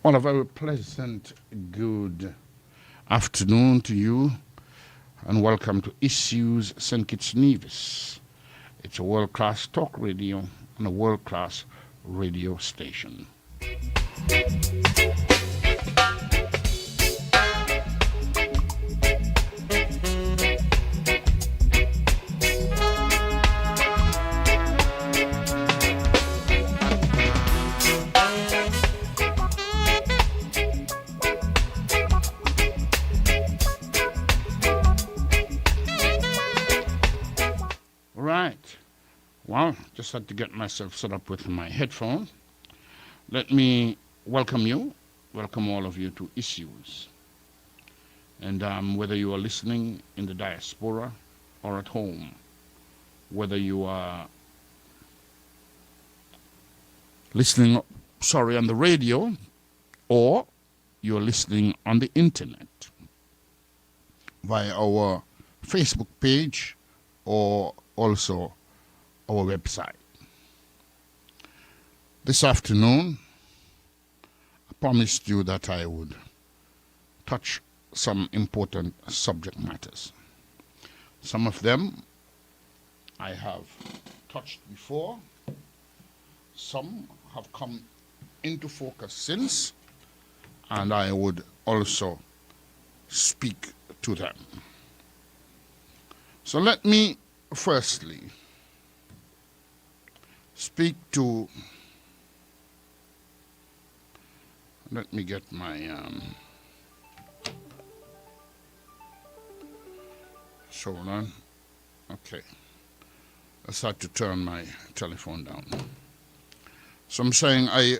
Well, a very pleasant good afternoon to you, and welcome to Issues St. Kitts Nevis. It's a world-class talk radio and a world-class radio station. Well, just had to get myself set up with my headphone. Let me welcome you, welcome all of you to Issues. And whether you are listening in the diaspora or at home, whether you are listening, on the radio, or you're listening on the internet via our Facebook page or also our website. This afternoon, I promised you that I would touch some important subject matters. Some of them I have touched before. Some have come into focus since, and I would also speak to them. So let me firstly speak to, let me get my, hold on, okay. I start to turn my telephone down. So I'm saying I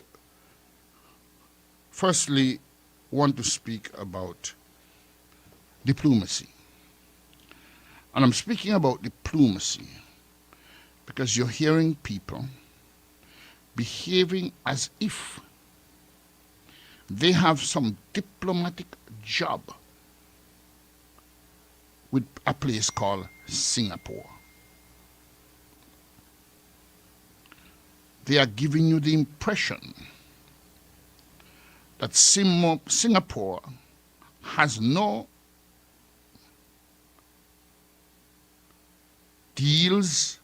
firstly want to speak about diplomacy. And I'm speaking about diplomacy because you're hearing people behaving as if they have some diplomatic job with a place called Singapore. They are giving you the impression that Singapore has no deals,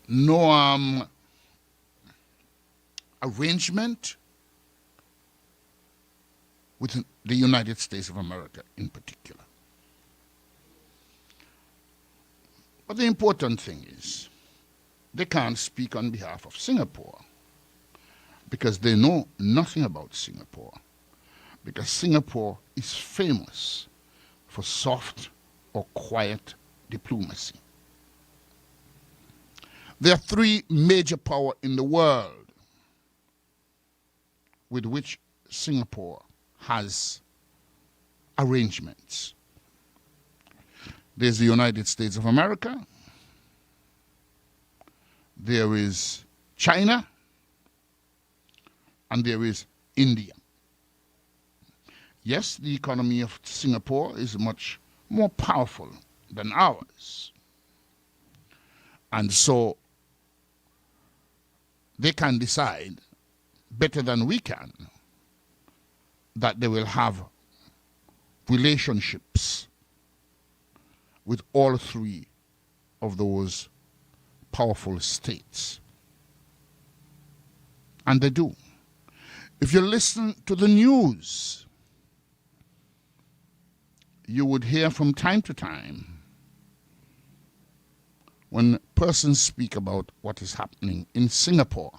no arrangement with the United States of America in particular. But the important thing is they can't speak on behalf of Singapore because they know nothing about Singapore, because Singapore is famous for soft or quiet diplomacy. There are three major powers in the world with which Singapore has arrangements. There's the United States of America, there is China, and there is India. Yes, the economy of Singapore is much more powerful than ours. And so they can decide better than we can that they will have relationships with all three of those powerful states. And they do. If you listen to the news, you would hear from time to time when persons speak about what is happening in Singapore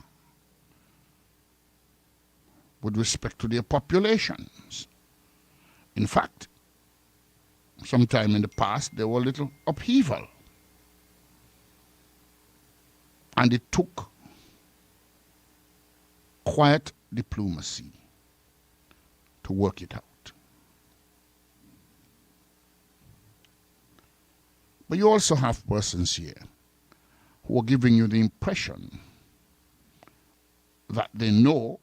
with respect to their populations. In fact, sometime in the past, there were a little upheaval. And it took quiet diplomacy to work it out. But you also have persons here who are giving you the impression that they know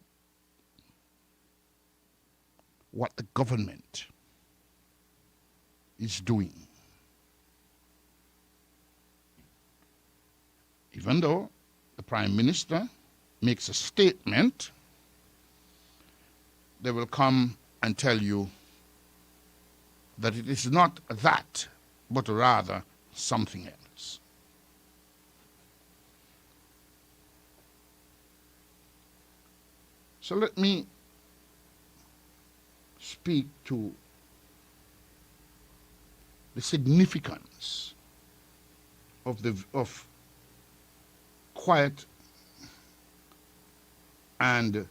what the government is doing. Even though the Prime Minister makes a statement they will come and tell you that it is not that, but rather something else. So let me speak to the significance of quiet and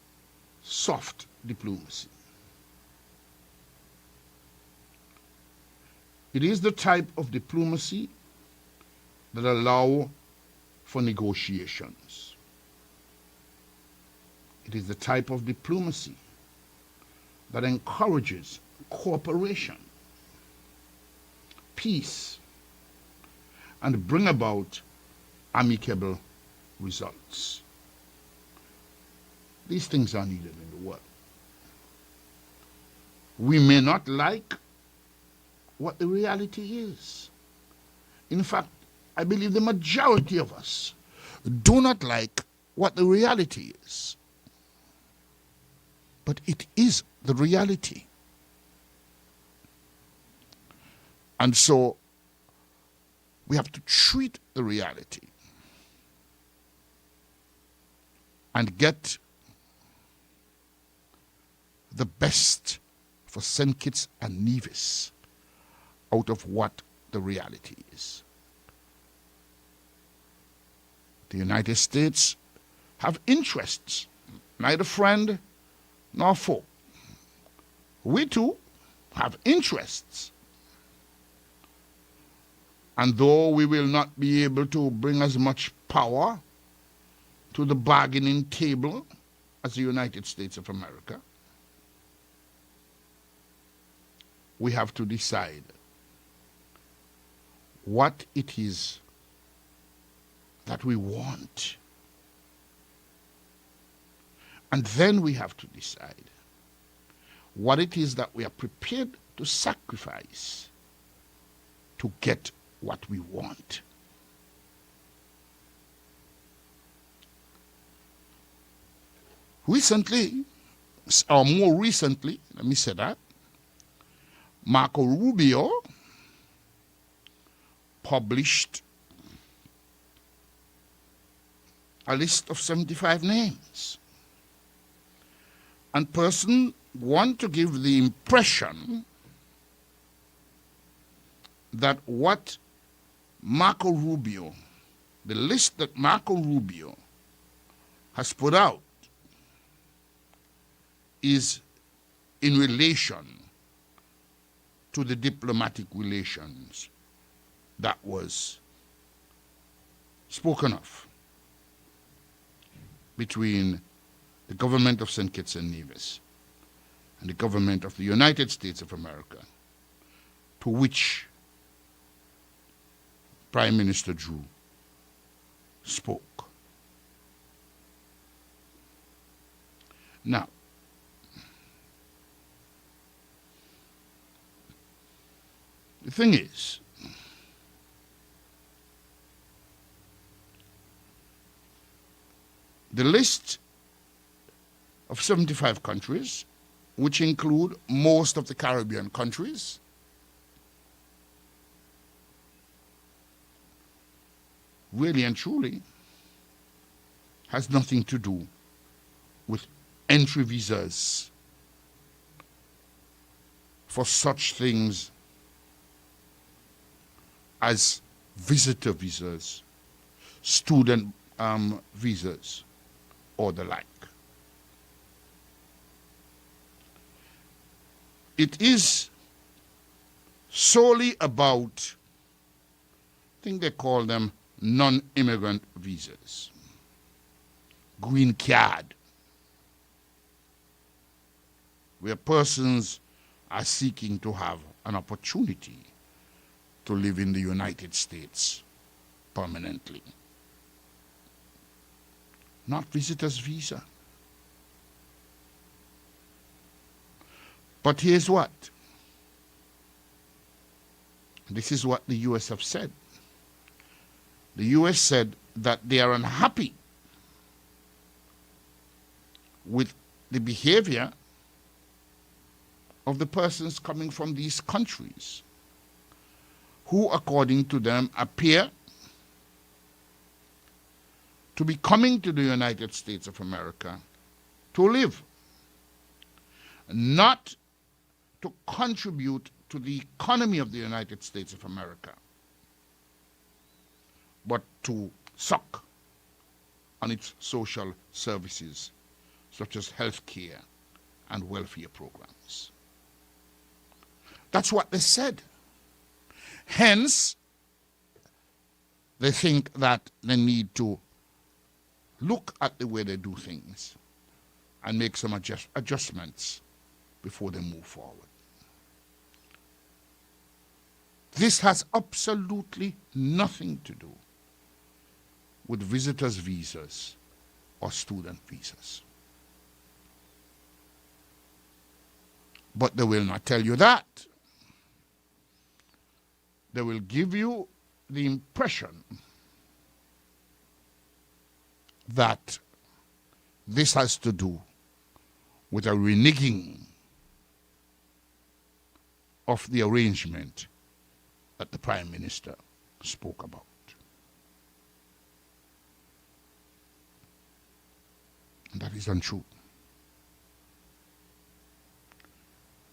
soft diplomacy. It is the type of diplomacy that allows for negotiations. It is the type of diplomacy that encourages cooperation, peace, and bring about amicable results. These things are needed in the world. We may not like what the reality is. In fact, I believe the majority of us do not like what the reality is. But it is the reality. And so we have to treat the reality and get the best for St. Kitts and Nevis out of what the reality is. The United States have interests, neither friend nor foe. We too have interests. And though we will not be able to bring as much power to the bargaining table as the United States of America, we have to decide what it is that we want. And then we have to decide what it is that we are prepared to sacrifice to get what we want. Recently, or more recently, let me say that, Marco Rubio published a list of 75 names. And persons want to give the impression that what Marco Rubio, the list that Marco Rubio has put out, is in relation to the diplomatic relations that was spoken of between the government of St. Kitts and Nevis and the government of the United States of America, to which Prime Minister Drew spoke. Now, the thing is, the list of 75 countries, which include most of the Caribbean countries, really and truly has nothing to do with entry visas for such things as visitor visas, student visas, or the like. It is solely about, I think they call them non-immigrant visas, green card, where persons are seeking to have an opportunity to live in the United States permanently. Not visitor's visa. But here's what. This is what the U.S. have said. The U.S. said that they are unhappy with the behavior of the persons coming from these countries who, according to them, appear to be coming to the United States of America to live, not to contribute to the economy of the United States of America, but to suck on its social services, such as health care and welfare programs. That's what they said. Hence, they think that they need to look at the way they do things and make some adjustments before they move forward. This has absolutely nothing to do with visitors' visas or student visas. But they will not tell you that. They will give you the impression that this has to do with a reneging of the arrangement that the Prime Minister spoke about. And that is untrue.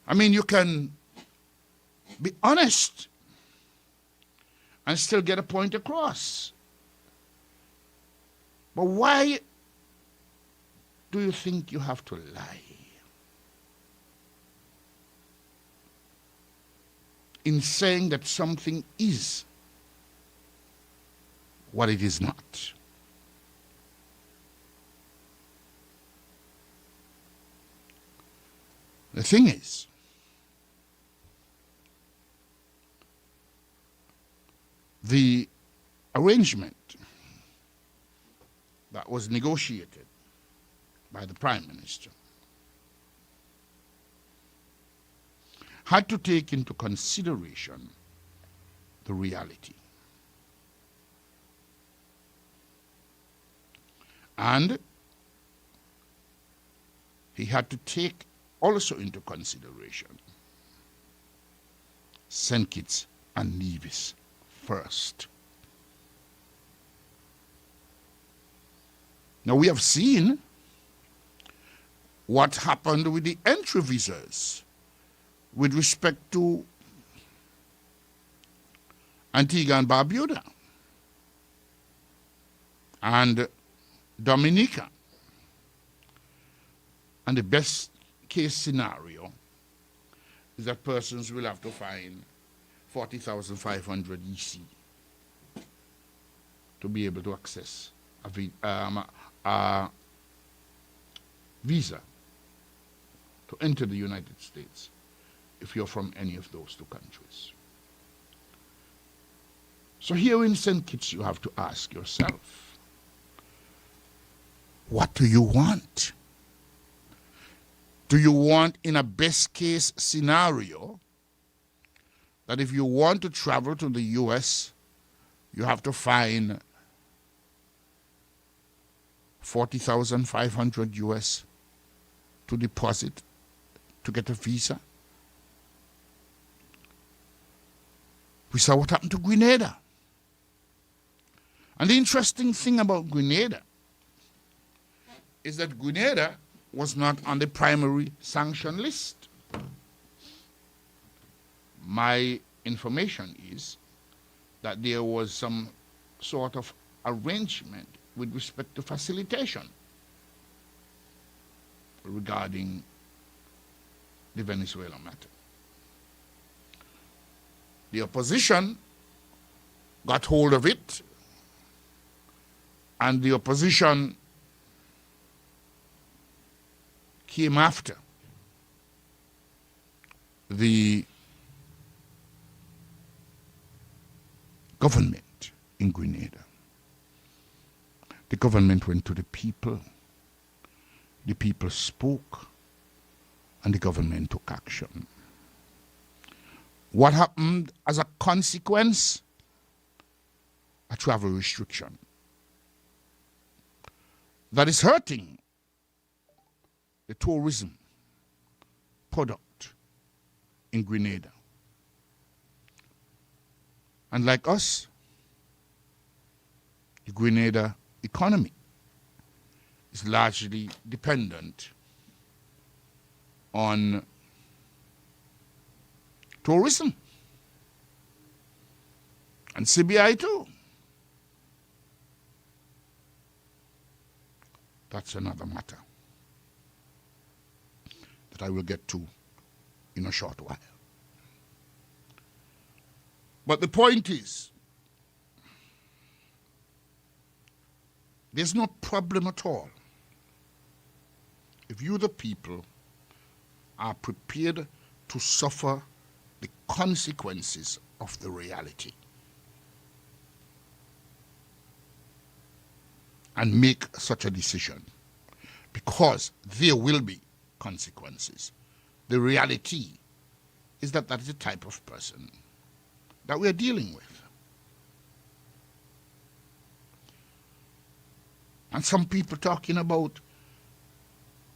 I mean, you can be honest and still get a point across. But why do you think you have to lie in saying that something is what it is not? The thing is, the arrangement that was negotiated by the Prime Minister had to take into consideration the reality. And he had to take also into consideration St. Kitts and Nevis first. Now, we have seen what happened with the entry visas with respect to Antigua and Barbuda and Dominica. And the best case scenario is that persons will have to find 40,500 EC to be able to access a visa to enter the United States if you're from any of those two countries. So here in St. Kitts, you have to ask yourself, what do you want? Do you want, in a best case scenario, that if you want to travel to the U.S., you have to find 40,500 US to deposit to get a visa? We saw what happened to Grenada. And the interesting thing about Grenada is that Grenada was not on the primary sanction list. My information is that there was some sort of arrangement with respect to facilitation regarding the Venezuela matter. The opposition got hold of it, and the opposition came after the government in Grenada. The government went to the people spoke, and the government took action. What happened as a consequence? A travel restriction that is hurting the tourism product in Grenada. And like us, the Grenada economy is largely dependent on tourism. And CBI too. That's another matter that I will get to in a short while. But the point is, there's no problem at all if you, the people, are prepared to suffer the consequences of the reality and make such a decision, because there will be consequences. The reality is that that is the type of person that we are dealing with. And some people talking about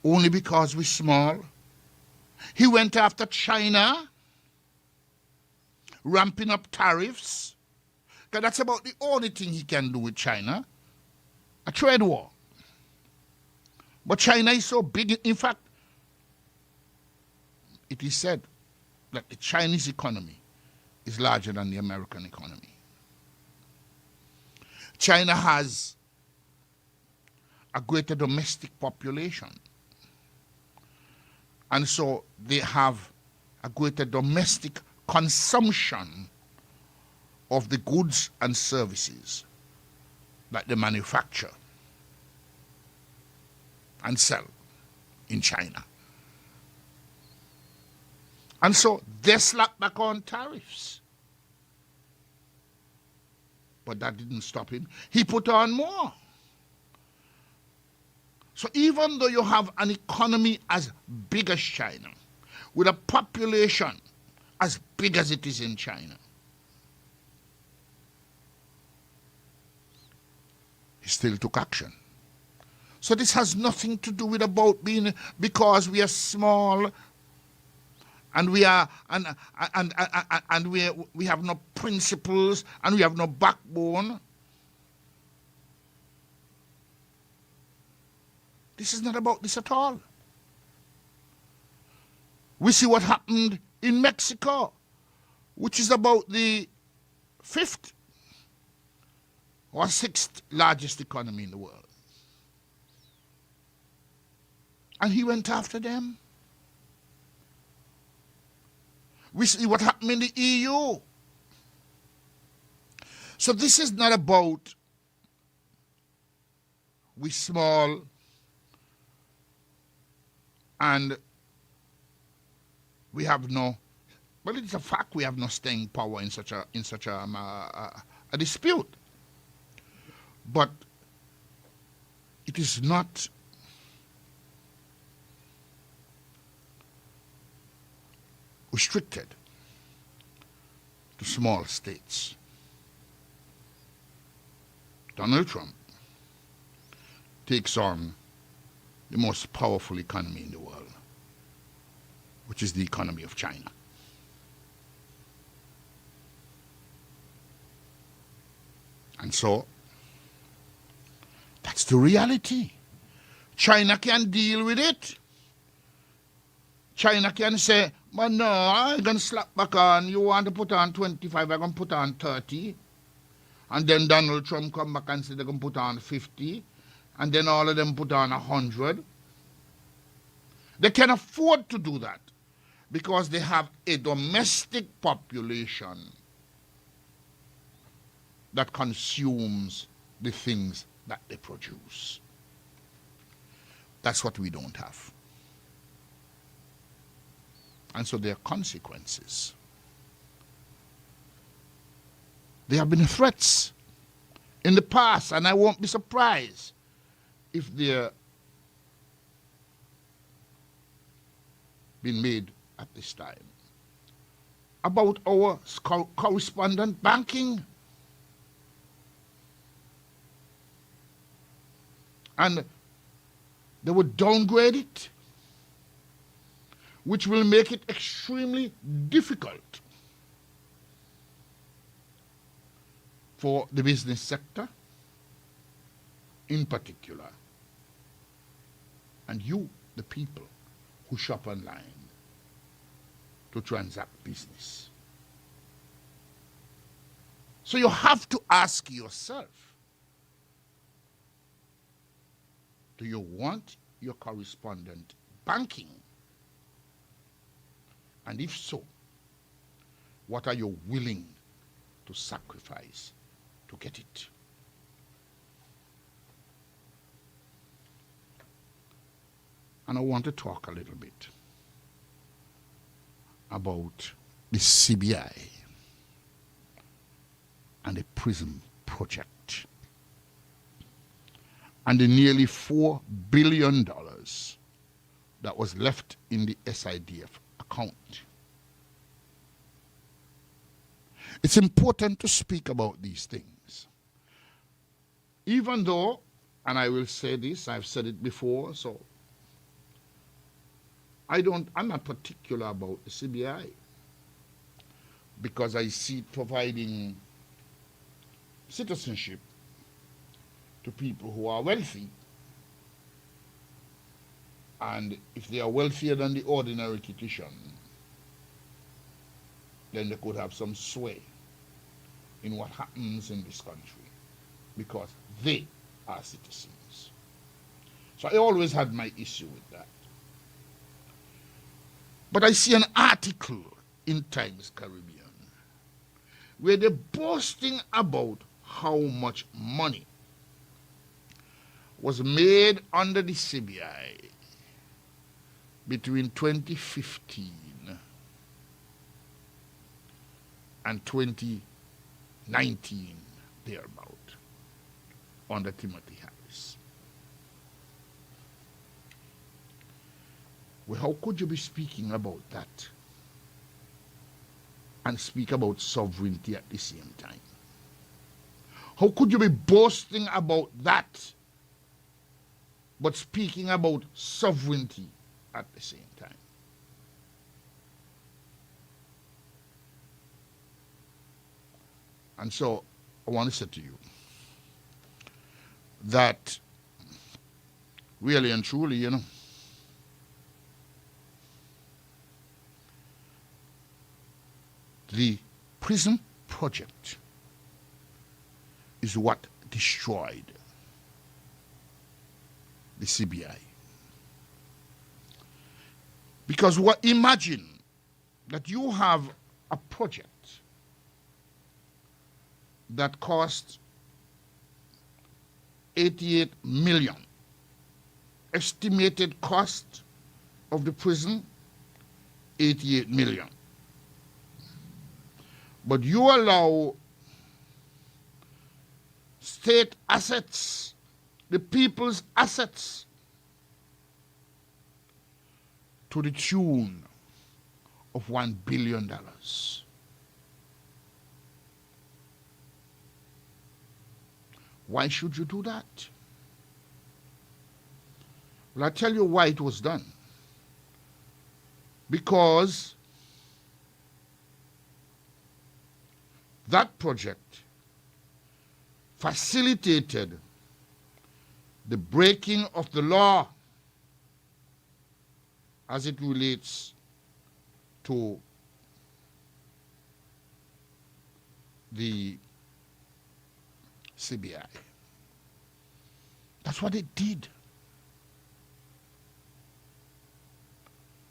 only because we're small. He went after China, ramping up tariffs, because that's about the only thing he can do with China, a trade war. But China is so big, in fact, it is said that the Chinese economy is larger than the American economy. China has a greater domestic population, and so they have a greater domestic consumption of the goods and services that they manufacture and sell in China. And so they slapped back on tariffs. But that didn't stop him. He put on more. So even though you have an economy as big as China, with a population as big as it is in China, he still took action. So this has nothing to do with about being because we are small and we are and we have no principles and we have no backbone. This is not about this at all. We see what happened in Mexico, which is about the 5th or 6th largest economy in the world. And he went after them. We see what happened in the EU. So this is not about we small and we have no, well, it's a fact we have no staying power in such a dispute. But it is not restricted to small states. Donald Trump takes on the most powerful economy in the world, which is the economy of China. And so, that's the reality. China can deal with it. China can say, but no, I'm going to slap back on. You want to put on 25, I'm going to put on 30. And then Donald Trump come back and say they're going to put on 50. And then all of them put on 100. They can afford to do that because they have a domestic population that consumes the things that they produce. That's what we don't have. And so there are consequences. There have been threats in the past, and I won't be surprised if they're been made at this time about our correspondent banking. And they would downgrade it. which will make it extremely difficult for the business sector in particular, and you, the people who shop online, to transact business. So you have to ask yourself, do you want your correspondent banking? And if so, what are you willing to sacrifice to get it? And I want to talk a little bit about the CBI and the PRISM project and the nearly $4 billion that was left in the SIDF account. It's important to speak about these things. Even though, and I will say this, I've said it before, so I'm not particular about the CBI because I see it providing citizenship to people who are wealthy. And if they are wealthier than the ordinary citizen, then they could have some sway in what happens in this country because they are citizens. So I always had my issue with that. But I see an article in Times Caribbean where they're boasting about how much money was made under the CBI between 2015 and 2019, thereabout, under Timothy Harris. Well, how could you be speaking about that and speak about sovereignty at the same time? How could you be boasting about that but speaking about sovereignty at the same time? And so I want to say to you that really and truly, you know, the PRISM project is what destroyed the CBI. Because imagine that you have a project that cost 88 million. Estimated cost of the prison, 88 million. But you allow state assets, the people's assets, to the tune of $1 billion. Why should you do that? Well, I'll tell you why it was done. Because that project facilitated the breaking of the law as it relates to the CBI. That's what it did.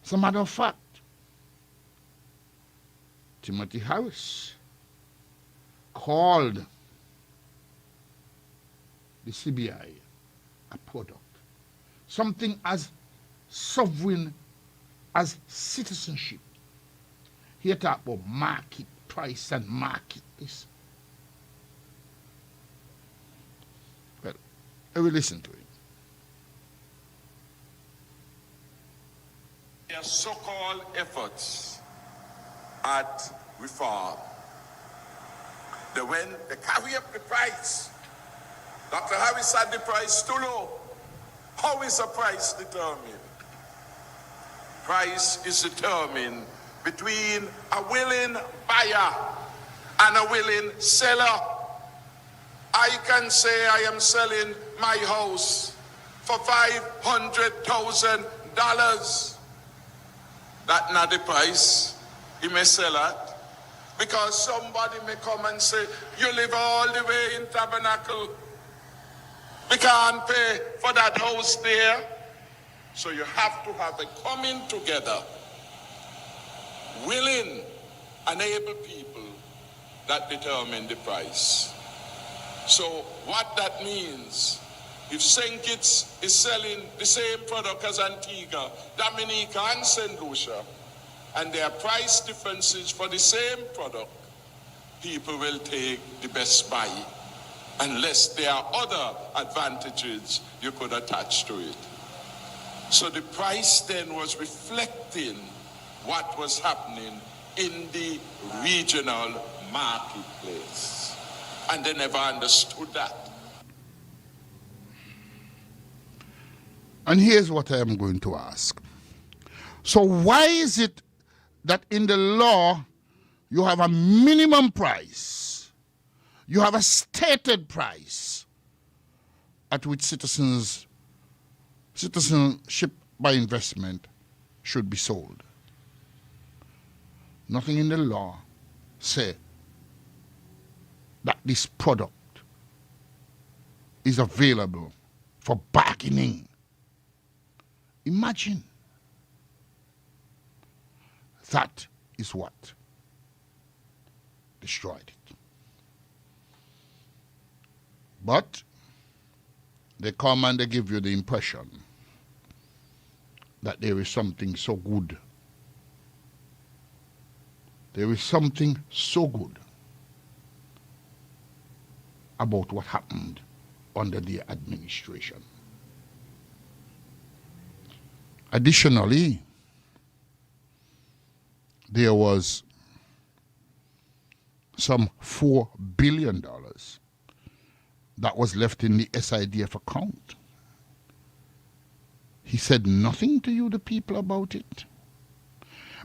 As a matter of fact, Timothy Harris called the CBI a product, something as sovereign as citizenship. He talked about market price and market this. Well, I will listen to it. Their so-called efforts at reform, they carry up the price. Dr. Harris said the price too low. How is the price determined? price is determined between a willing buyer and a willing seller. I can say I am selling my house for $500,000. That's not the price he may sell at. Because somebody may come and say, you live all the way in Tabernacle. We can't pay for that house there. So you have to have a coming together, willing and able people that determine the price. So what that means, if St. Kitts is selling the same product as Antigua, Dominica and St. Lucia, and there are price differences for the same product, people will take the best buy, unless there are other advantages you could attach to it. So the price then was reflecting what was happening in the regional marketplace. And they never understood that. And here's what I am going to ask. So why is it that in the law you have a minimum price, you have a stated price at which citizenship by investment should be sold? Nothing in the law say that this product is available for bargaining. Imagine. That is what destroyed it. But they come and they give you the impression that there is something so good. There is something so good about what happened under the administration. Additionally, there was some $4 billion that was left in the SIDF account. He said nothing to you, the people, about it,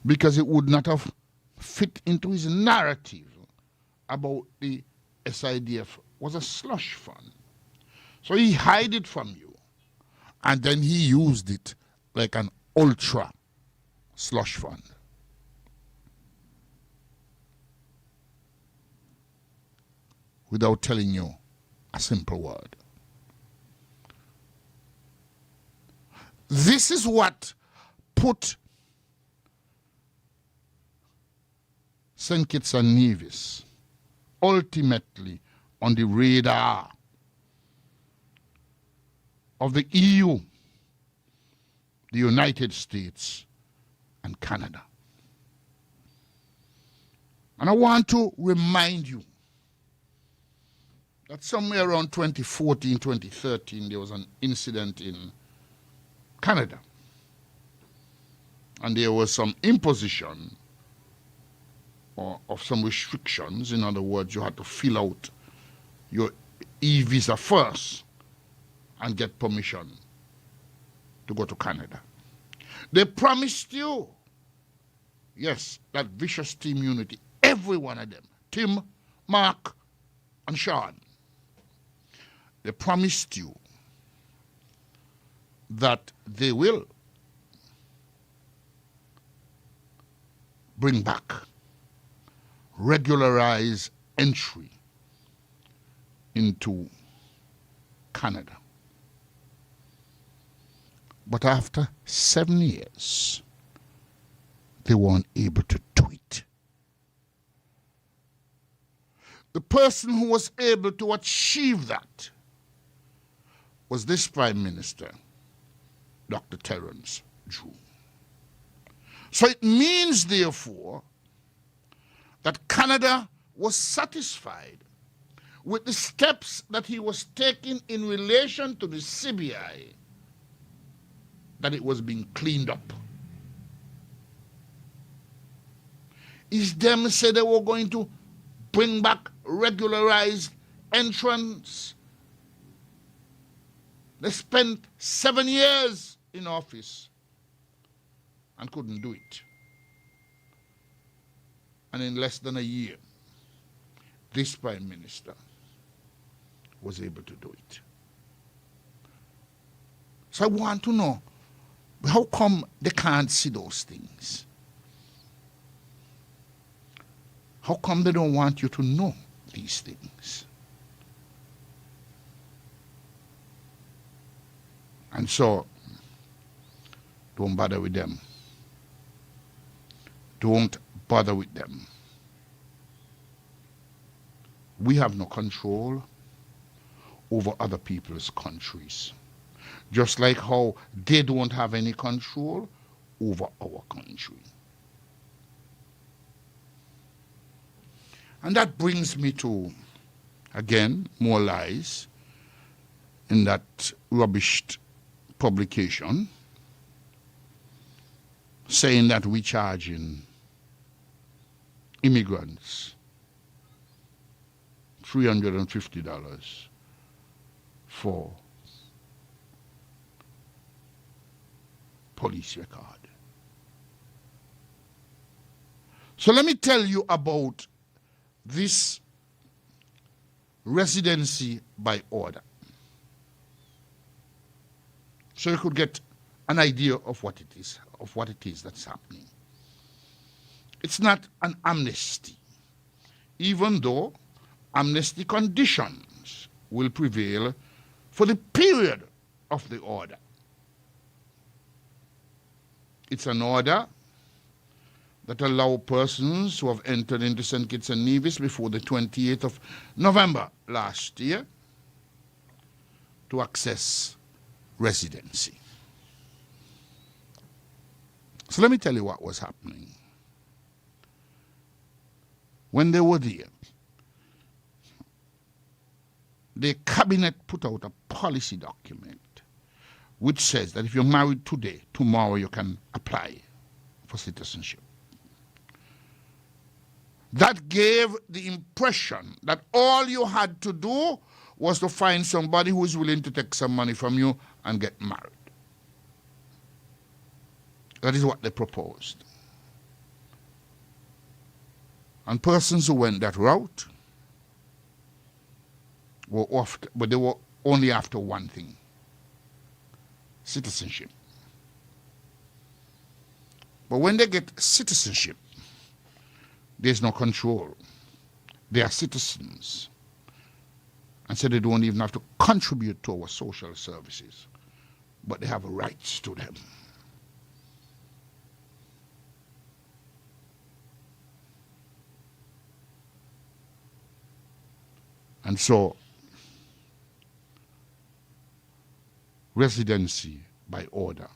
because it would not have fit into his narrative about the SIDF was a slush fund. So he hid it from you, and then he used it like an ultra slush fund. Without telling you a simple word. This is what put St. Kitts and Nevis ultimately on the radar of the EU, the United States, and Canada. And I want to remind you that somewhere around 2014, 2013, there was an incident in Canada. And there was some imposition of some restrictions. In other words, you had to fill out your e-visa first and get permission to go to Canada. They promised you, yes, that vicious team unity, every one of them, Tim, Mark, and Sean. They promised you that they will bring back, regularize entry into Canada. But after 7 years, they weren't able to do it. The person who was able to achieve that was this Prime Minister, Dr. Terence Drew. So it means, therefore, that Canada was satisfied with the steps that he was taking in relation to the CBI, that it was being cleaned up. Is them say they were going to bring back regularized entrance. They spent 7 years in office and couldn't do it. And in less than a year, this Prime Minister was able to do it. So I want to know, how come they can't see those things? How come they don't want you to know these things? And so, don't bother with them. Don't bother with them. We have no control over other people's countries. Just like how they don't have any control over our country. And that brings me to, again, more lies in that rubbish publication saying that we're charging immigrants $350 for police record. So let me tell you about this residency by order, so you could get an idea of what it is that's happening. It's not an amnesty, even though amnesty conditions will prevail for the period of the order. It's an order that allows persons who have entered into St. Kitts and Nevis before the 28th of November last year to access residency. So let me tell you what was happening. When they were there, the cabinet put out a policy document which says that if you're married today, tomorrow you can apply for citizenship. That gave the impression that all you had to do was to find somebody who is willing to take some money from you and get married. That is what they proposed. And persons who went that route were often, but they were only after one thing: citizenship. But when they get citizenship, there's no control. They are citizens. And so they don't even have to contribute to our social services, but they have rights to them. And so, residency by order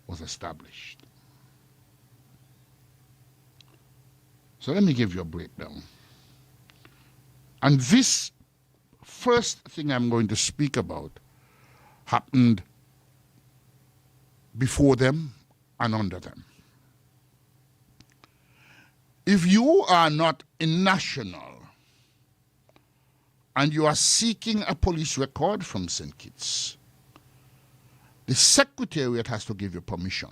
was established. So let me give you a breakdown. And this first thing I'm going to speak about happened before them and under them. If you are not a national and you are seeking a police record from St. Kitts, the Secretariat has to give you permission.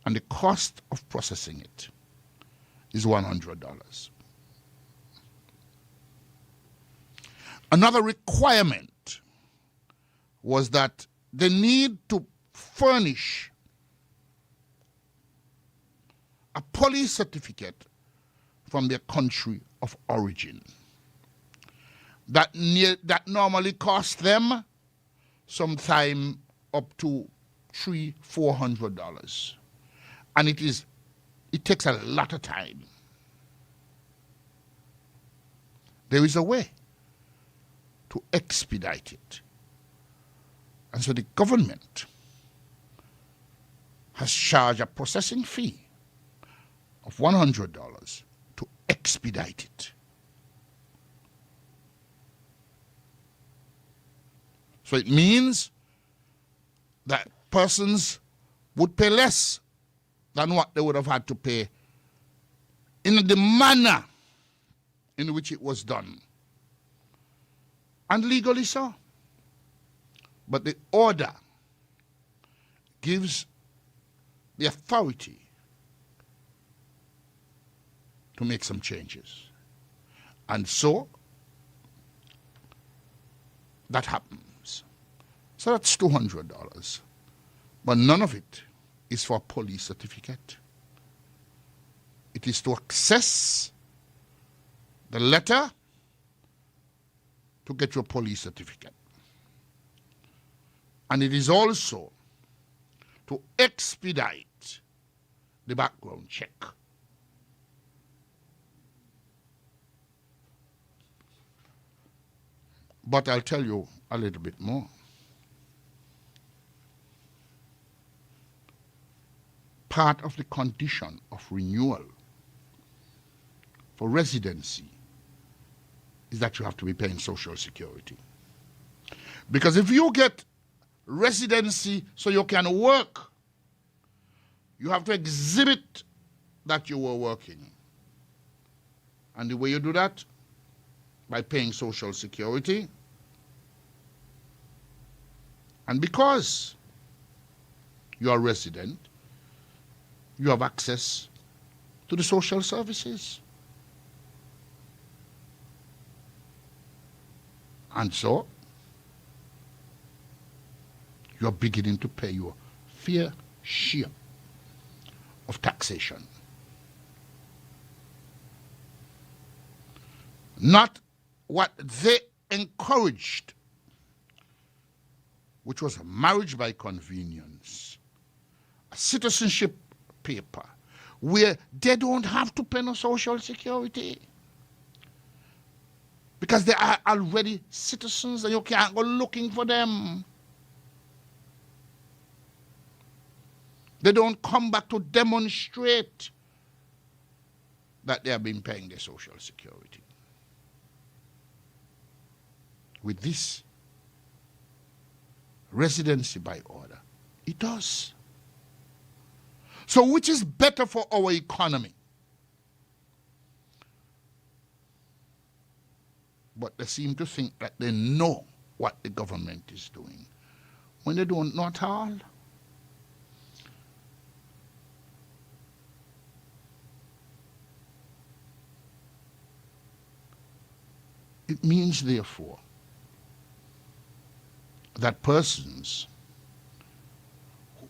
And the cost of processing it is $100. Another requirement was that they need to furnish a police certificate from their country of origin. That normally costs them sometime up to $300-400. And it takes a lot of time. There is a way to expedite it. And so the government has charged a processing fee of $100 to expedite it. So it means that persons would pay less than what they would have had to pay in the manner in which it was done. And legally so. But the order gives the authority to make some changes. And so that happens. So that's $200. But none of it is for a police certificate. It is to access the letter to get your police certificate. And it is also to expedite the background check. But I'll tell you a little bit more. Part of the condition of renewal for residency is that you have to be paying Social Security. Because if you get residency so you can work, you have to exhibit that you were working. And the way you do that, by paying Social Security. And because you are a resident, you have access to the social services. And so, you are beginning to pay your fair share of taxation. Not what they encouraged, which was a marriage by convenience, a citizenship paper, where they don't have to pay no Social Security because they are already citizens and you can't go looking for them. They don't come back to demonstrate that they have been paying their Social Security. With this residency by order, it does. So which is better for our economy? But they seem to think that they know what the government is doing, when they don't know at all. It means, therefore, that persons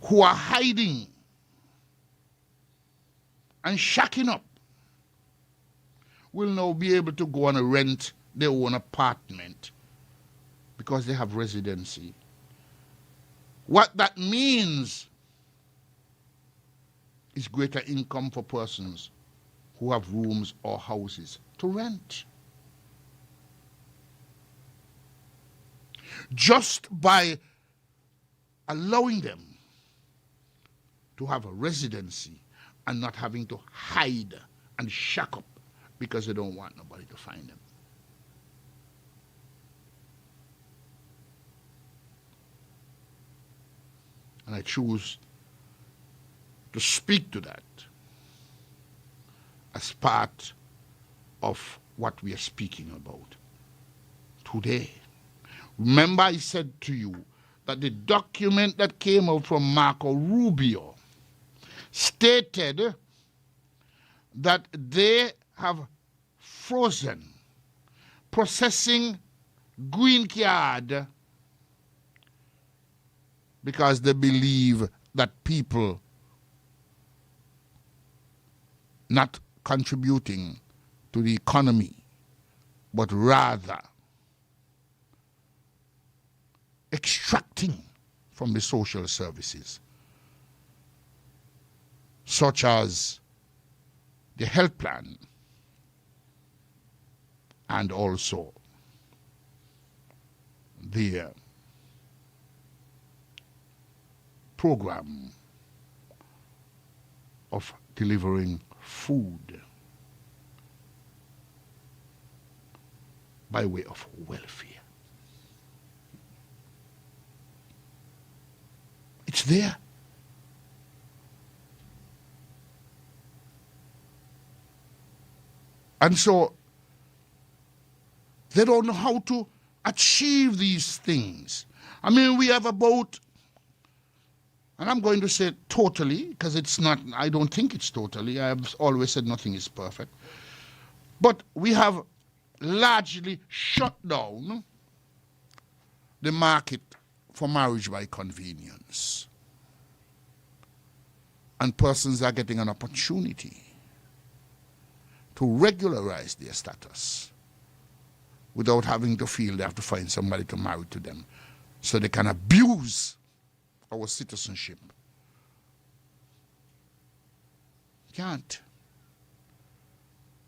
who are hiding and shacking up will now be able to go and rent their own apartment because they have residency. What that means is greater income for persons who have rooms or houses to rent. Just by allowing them to have a residency and not having to hide and shack up because they don't want nobody to find them. And I choose to speak to that as part of what we are speaking about today. Remember, I said to you that the document that came out from Marco Rubio stated that they have frozen processing green card because they believe that people not contributing to the economy, but rather extracting from the social services, such as the health plan and also the program of delivering food by way of welfare. It's there. And so they don't know how to achieve these things. I mean, we have about And I'm going to say totally, because it's not, I don't think it's totally. I've always said nothing is perfect. But we have largely shut down the market for marriage by convenience. And persons are getting an opportunity to regularize their status without having to feel they have to find somebody to marry to them so they can abuse our citizenship. Can't.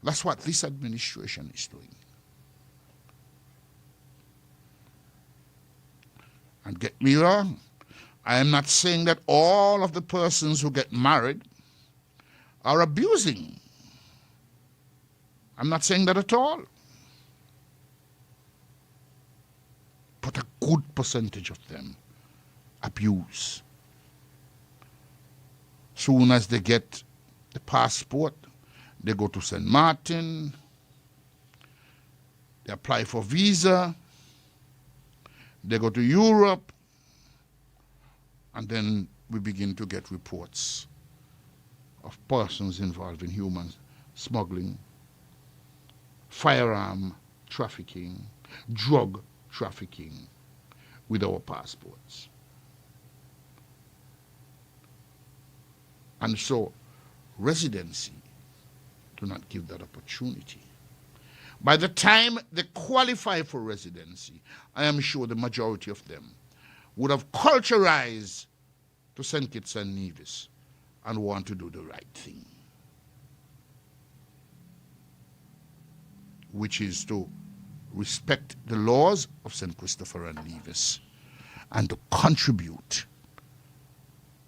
That's what this administration is doing. And get me wrong, I am not saying that all of the persons who get married are abusing. I'm not saying that at all. But a good percentage of them abuse. Soon as they get the passport, they go to St. Martin, they apply for visa, they go to Europe, and then we begin to get reports of persons involved in human smuggling, firearm trafficking, drug trafficking with our passports. And so residency do not give that opportunity. By the time they qualify for residency, I am sure the majority of them would have culturized to St. Kitts and Nevis and want to do the right thing, which is to respect the laws of St. Christopher and Nevis and to contribute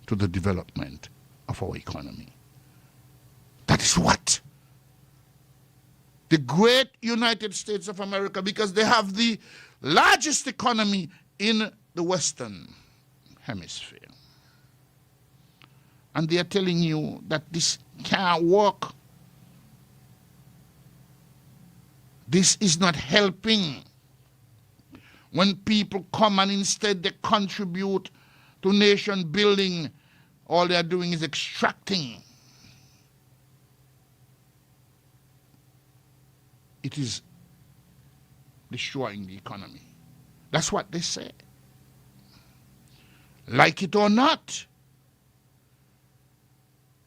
to the development of our economy. That is what the great United States of America, because they have the largest economy in the Western Hemisphere. And they are telling you that this can't work. This is not helping. When people come and instead they contribute to nation building, all they are doing is extracting. It is destroying the economy. That's what they say. Like it or not,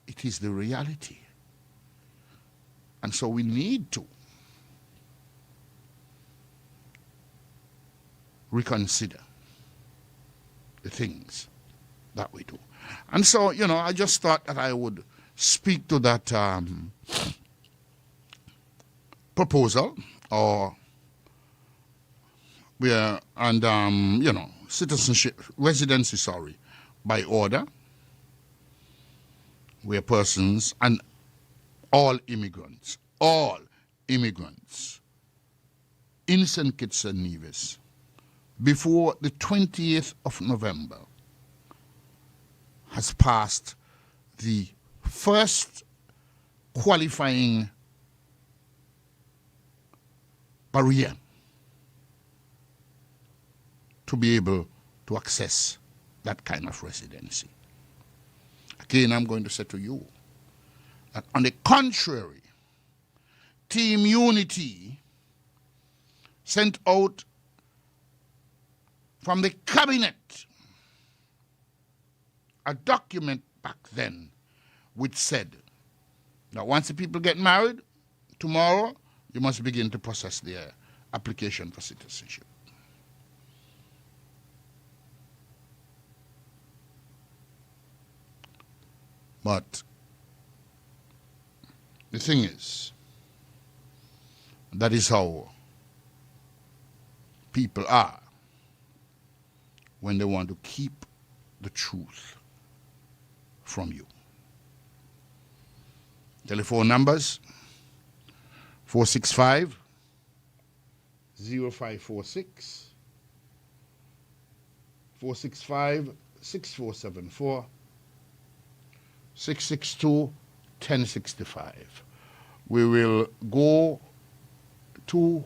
it is the reality. And so we need to reconsider the things that we do. And so, I just thought that I would speak to that proposal citizenship, residency, by order, where persons and all immigrants in St. Kitts and Nevis before the 20th of November has passed the first qualifying barrier to be able to access that kind of residency. Again, I'm going to say to you that on the contrary, Team Unity sent out from the cabinet a document back then which said that once the people get married, tomorrow you must begin to process their application for citizenship. But the thing is, that is how people are when they want to keep the truth from you. Telephone numbers 465 0546, 465 6474, 662 1065. We will go to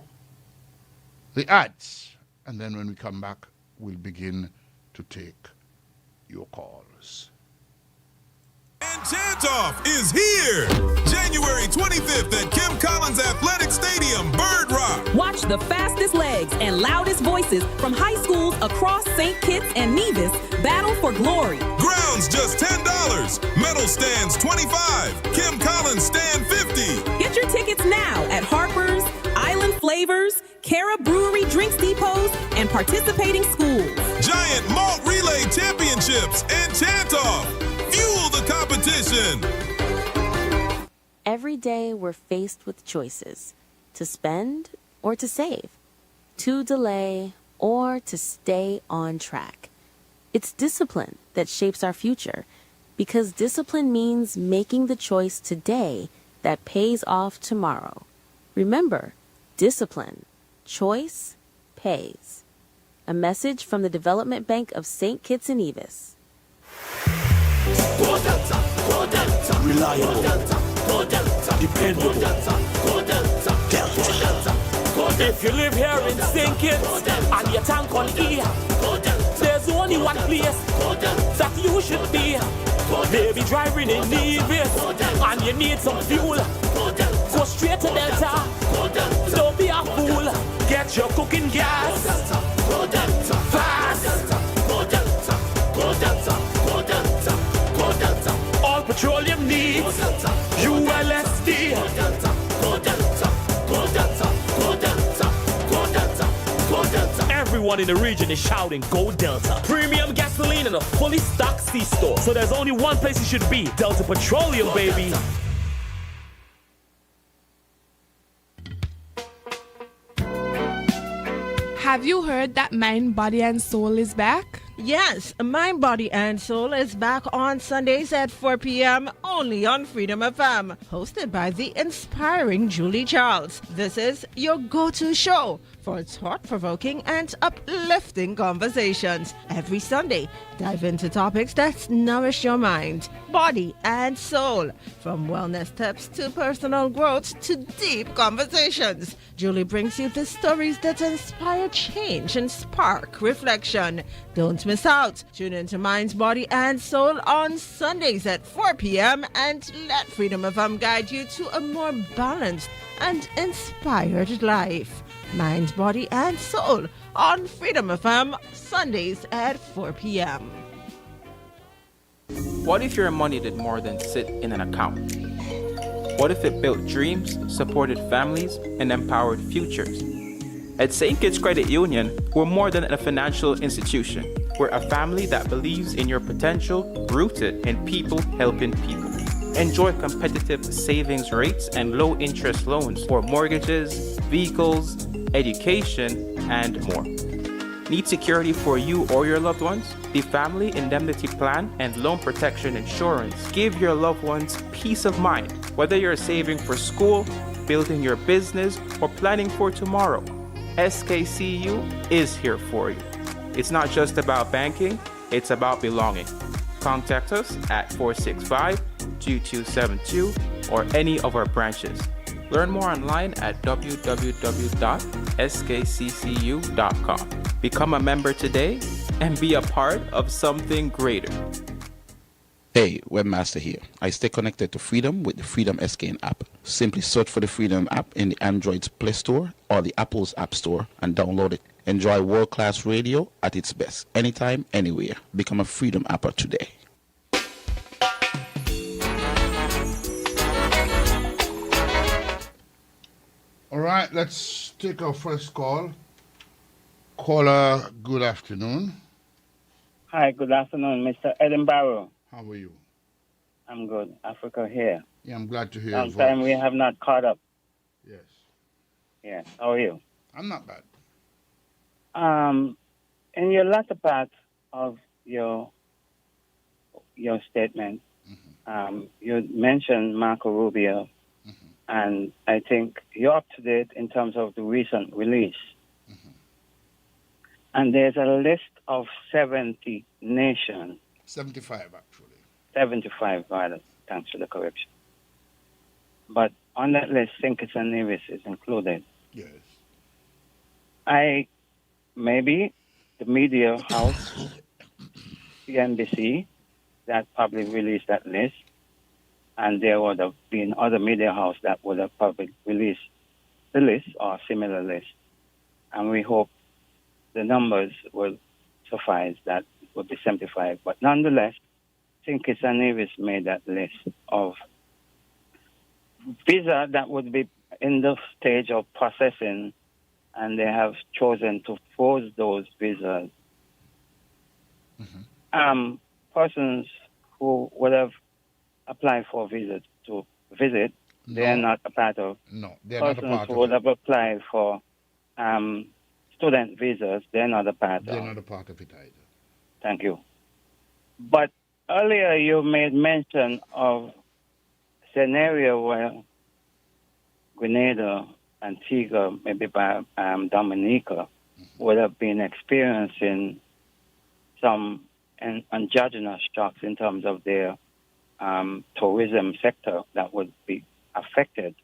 the ads, and then when we come back, we'll begin to take your calls. And Chantoff is here! January 25th at Kim Collins Athletic Stadium, Bird Rock. Watch the fastest legs and loudest voices from high schools across St. Kitts and Nevis battle for glory. Grounds just $10. Medal stands $25. Kim Collins stand $50. Get your tickets now at Harper's, Island Flavors, Cara Brewery Drinks Depots, and participating schools. Giant Malt Relay Championships and Chantoff. Fuel the competition. Every day we're faced with choices: to spend or to save, to delay or to stay on track. It's discipline that shapes our future, because discipline means making the choice today that pays off tomorrow. Remember, discipline, choice, pays. A message from the Development Bank of St. Kitts and Nevis. Go Delta, go Delta, reliable, go Delta, dependable, go Delta, Delta. If you live here in St. Kitts and your tank on E, there's only one place that you should be. Maybe driving in Nevis and you need some fuel. Go straight to Delta, don't be a fool. Get your cooking gas fast. All petroleum needs ULSD. Everyone in the region is shouting, Go Delta. Premium gasoline in a fully stocked C-store. So there's only one place you should be. Delta Petroleum, baby. Have you heard that Mind, Body and Soul is back? Yes, Mind, Body and Soul is back on Sundays at 4 p.m. only on Freedom FM, hosted by the inspiring Julie Charles. This is your go-to show for thought-provoking and uplifting conversations. Every Sunday, dive into topics that nourish your mind, body and soul, from wellness tips to personal growth to deep conversations. Julie brings you the stories that inspire change and spark reflection. Don't miss out. Tune into Minds, Body and Soul on Sundays at 4 p.m. and let Freedom FM guide you to a more balanced and inspired life. Minds, Body and Soul on Freedom FM Sundays at 4 p.m. What if your money did more than sit in an account? What if it built dreams, supported families, and empowered futures? At St. Kitts Credit Union, we're more than a financial institution. We're a family that believes in your potential, rooted in people helping people. Enjoy competitive savings rates and low-interest loans for mortgages, vehicles, education, and more. Need security for you or your loved ones? The Family Indemnity Plan and Loan Protection Insurance give your loved ones peace of mind, whether you're saving for school, building your business, or planning for tomorrow. SKCU is here for you. It's not just about banking, it's about belonging. Contact us at 465-2272 or any of our branches. Learn more online at www.skccu.com. Become a member today and be a part of something greater. Hey, Webmaster here. I stay connected to Freedom with the Freedom SKN app. Simply search for the Freedom app in the Android's Play Store or the Apple's App Store and download it. Enjoy world-class radio at its best, anytime, anywhere. Become a Freedom apper today. All right, let's take our first call. Caller, good afternoon. Hi, good afternoon, Mr. Edinburgh. How are you? I'm good. Africa here. Yeah, I'm glad to hear your Long voice. time we have not caught up. Yes. Yeah, how are you? I'm not bad. In your latter part of your statement, you mentioned Marco Rubio, and I think you're up to date in terms of the recent release. And there's a list of 70 nations. 75, actually. 75, rather. Thanks for the correction. But on that list, St. Kitts and Nevis is included. Yes. Maybe the media house CNBC that probably released that list, and there would have been other media house that would have probably released the list or similar list. And we hope the numbers will suffice that it would be 75. But nonetheless, St. Kitts and Nevis made that list of visa that would be in the stage of processing, and they have chosen to pause those visas. Persons who would have applied for visas to visit, they're not a part of. No, they're not a Persons part who of would it. have applied for student visas, they're not a part They're of. not a part of it either. Thank you. But earlier you made mention of scenario where Grenada, Antigua, maybe by Dominica, would have been experiencing some endogenous shocks in terms of their tourism sector that would be affected.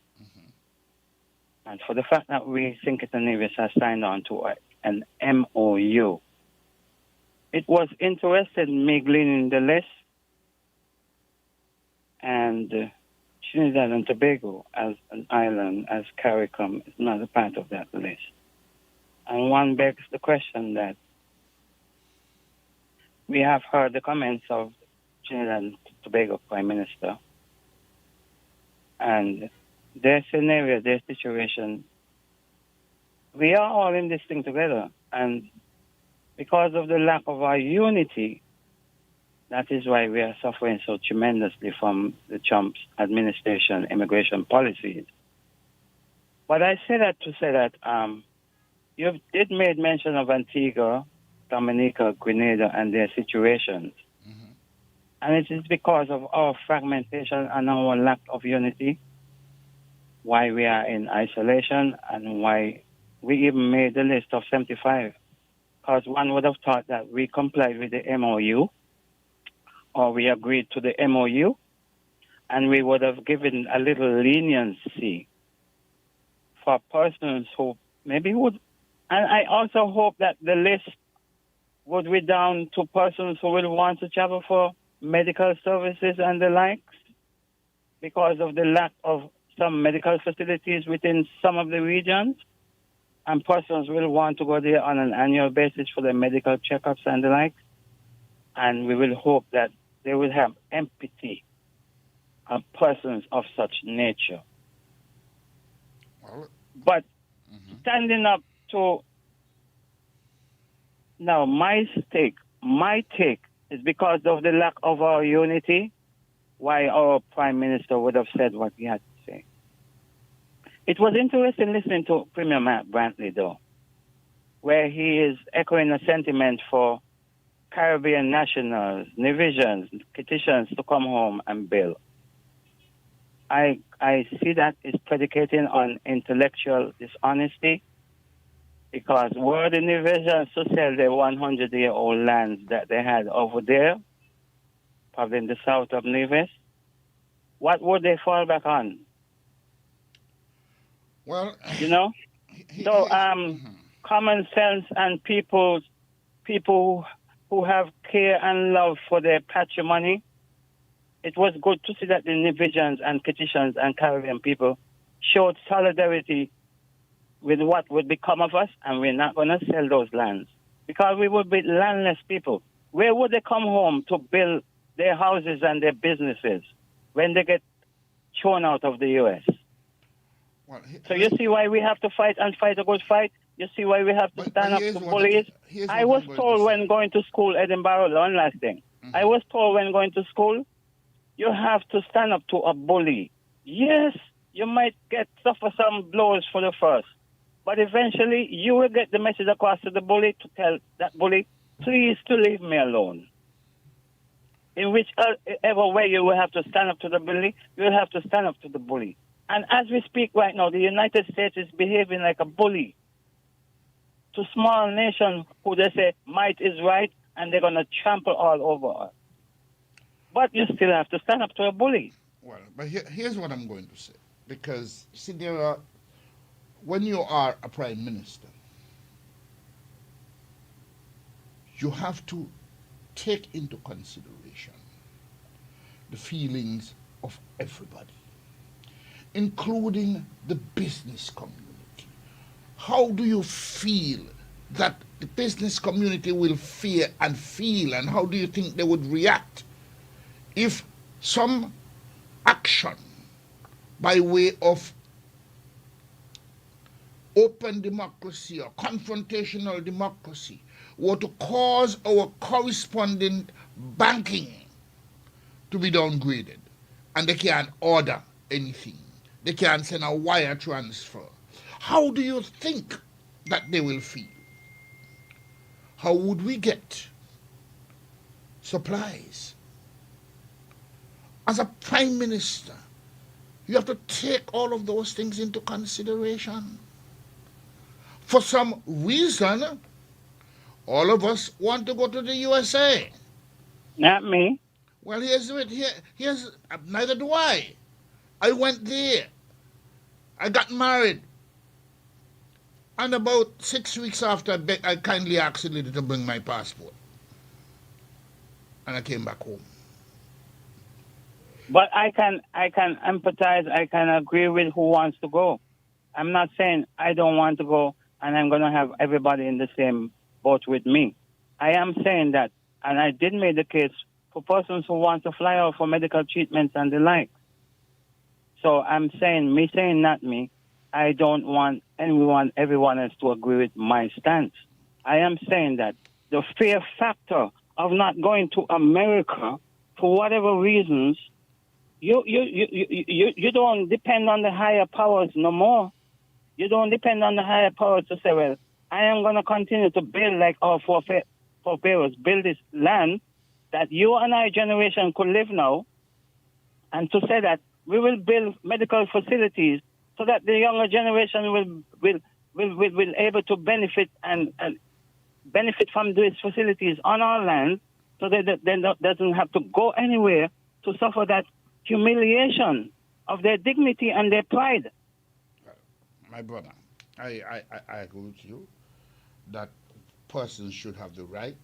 And for the fact that we St. Kitts and Nevis has signed on to an MOU, it was interesting me gleaning the list, and Trinidad and Tobago as an island, as CARICOM, is not a part of that list. And one begs the question that we have heard the comments of Trinidad and Tobago Prime Minister, and their scenario, their situation, we are all in this thing together. And because of the lack of our unity, that is why we are suffering so tremendously from the Trump's administration immigration policies. But I say that to say that you did make mention of Antigua, Dominica, Grenada, and their situations. And it is because of our fragmentation and our lack of unity why we are in isolation and why we even made the list of 75. Because one would have thought that we complied with the MOU, or we agreed to the MOU, and we would have given a little leniency for persons who maybe would. And I also hope that the list would be down to persons who will want to travel for medical services and the likes, because of the lack of some medical facilities within some of the regions, and persons will want to go there on an annual basis for their medical checkups and the likes. And we will hope that they will have empathy of persons of such nature. But standing up to now, my take is because of the lack of our unity, why our Prime Minister would have said what he had to say. It was interesting listening to Premier Matt Brantley, though, where he is echoing a sentiment for Caribbean nationals, Nevisians, Kittians to come home and build. I see that is predicating on intellectual dishonesty, because were the Nevisians to sell their 100-year-old lands that they had over there, probably in the south of Nevis, what would they fall back on? Well, you know, so common sense and people who have care and love for their patrimony. It was good to see that the Nevisians and Kittians and Caribbean people showed solidarity with what would become of us, and we're not going to sell those lands because we would be landless people. Where would they come home to build their houses and their businesses when they get thrown out of the U.S.? Well, so you see why we have to fight and fight a good fight? You see why we have to stand up to bullies? I was told when going to school, Edinburgh, one last thing. I was told when going to school, you have to stand up to a bully. Yes, you might suffer some blows for the first, but eventually you will get the message across to the bully to tell that bully, please to leave me alone. In whichever way you will have to stand up to the bully, you will have to stand up to the bully. And as we speak right now, the United States is behaving like a bully to small nations who they say might is right, and they're going to trample all over us. But you still have to stand up to a bully. Well, but here's what I'm going to say. Because, see, when you are a prime minister, you have to take into consideration the feelings of everybody, including the business community. How do you feel that the business community will fear and feel, and how do you think they would react if some action by way of open democracy or confrontational democracy were to cause our corresponding banking to be downgraded, and they can't order anything, they can't send a wire transfer? How do you think that they will feel? How would we get supplies? As a prime minister, you have to take all of those things into consideration. For some reason, all of us want to go to the USA. Not me. Well, here's neither do I. I went there. I got married. And about 6 weeks after, I kindly asked the lady to bring my passport. And I came back home. But I can empathize, I can agree with who wants to go. I'm not saying I don't want to go and I'm going to have everybody in the same boat with me. I am saying that, and I did make the case for persons who want to fly out for medical treatments and the like. So I'm saying, not me, I don't want everyone else to agree with my stance. I am saying that the fear factor of not going to America for whatever reasons, you don't depend on the higher powers no more. You don't depend on the higher powers to say, well, I am going to continue to build like our forebears, build this land that you and our generation could live now, and to say that we will build medical facilities so that the younger generation will able to benefit and benefit from these facilities on our land, so that they doesn't have to go anywhere to suffer that humiliation of their dignity and their pride. My brother, I agree with you that persons should have the right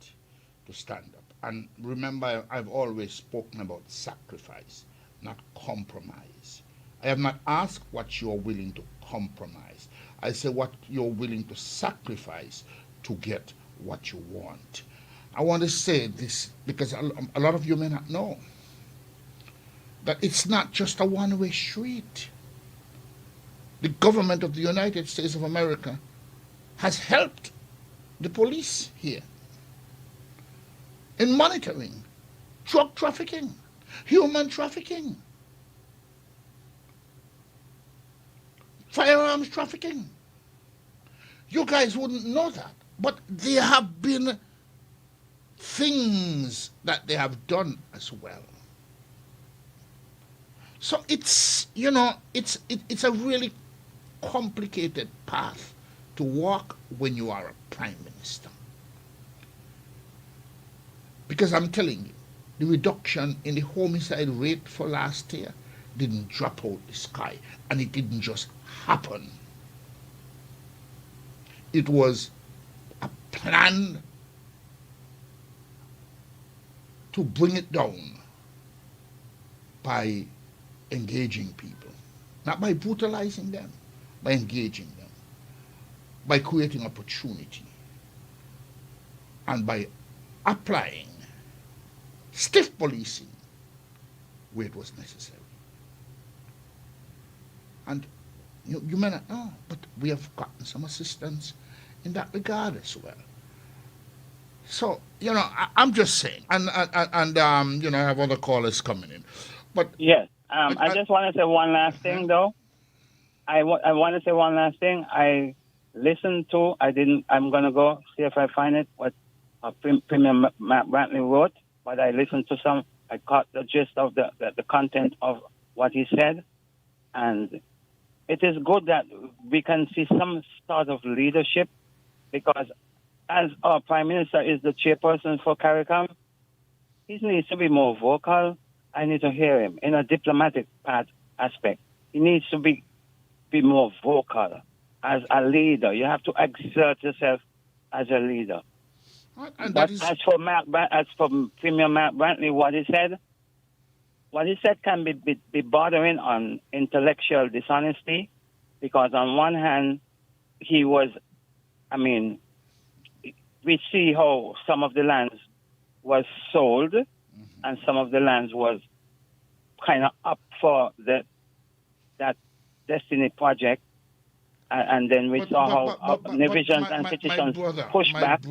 to stand up. And remember, I've always spoken about sacrifice, not compromise. I have not asked what you're willing to compromise. I say what you're willing to sacrifice to get what you want. I want to say this because a lot of you may not know that it's not just a one-way street. The government of the United States of America has helped the police here in monitoring drug trafficking, human trafficking, firearms trafficking. You guys wouldn't know that, but there have been things that they have done as well. So it's a really complicated path to walk when you are a prime minister. Because I'm telling you, the reduction in the homicide rate for last year didn't drop out the sky, and it didn't just happen. It was a plan to bring it down by engaging people, not by brutalizing them, by engaging them, by creating opportunity, and by applying stiff policing where it was necessary. And you may not know, but we have gotten some assistance in that regard as well. So, I'm just saying, and I have other callers coming in. But yes, I just want to say one last thing, though. I want to say one last thing. I listened to, I'm going to go see if I find it, what Premier Matt Brantley wrote, but I listened to I caught the gist of the content of what he said, and it is good that we can see some sort of leadership, because as our Prime Minister is the chairperson for CARICOM, he needs to be more vocal. I need to hear him in a diplomatic aspect. He needs to be more vocal as a leader. You have to exert yourself as a leader. And but that is... as for Premier Mark Brantley, what he said can be bordering on intellectual dishonesty, because on one hand, he was, I mean, we see how some of the lands was sold, and some of the lands was kind of up for that Destiny project, and then we saw how Navisions and petitions pushed back,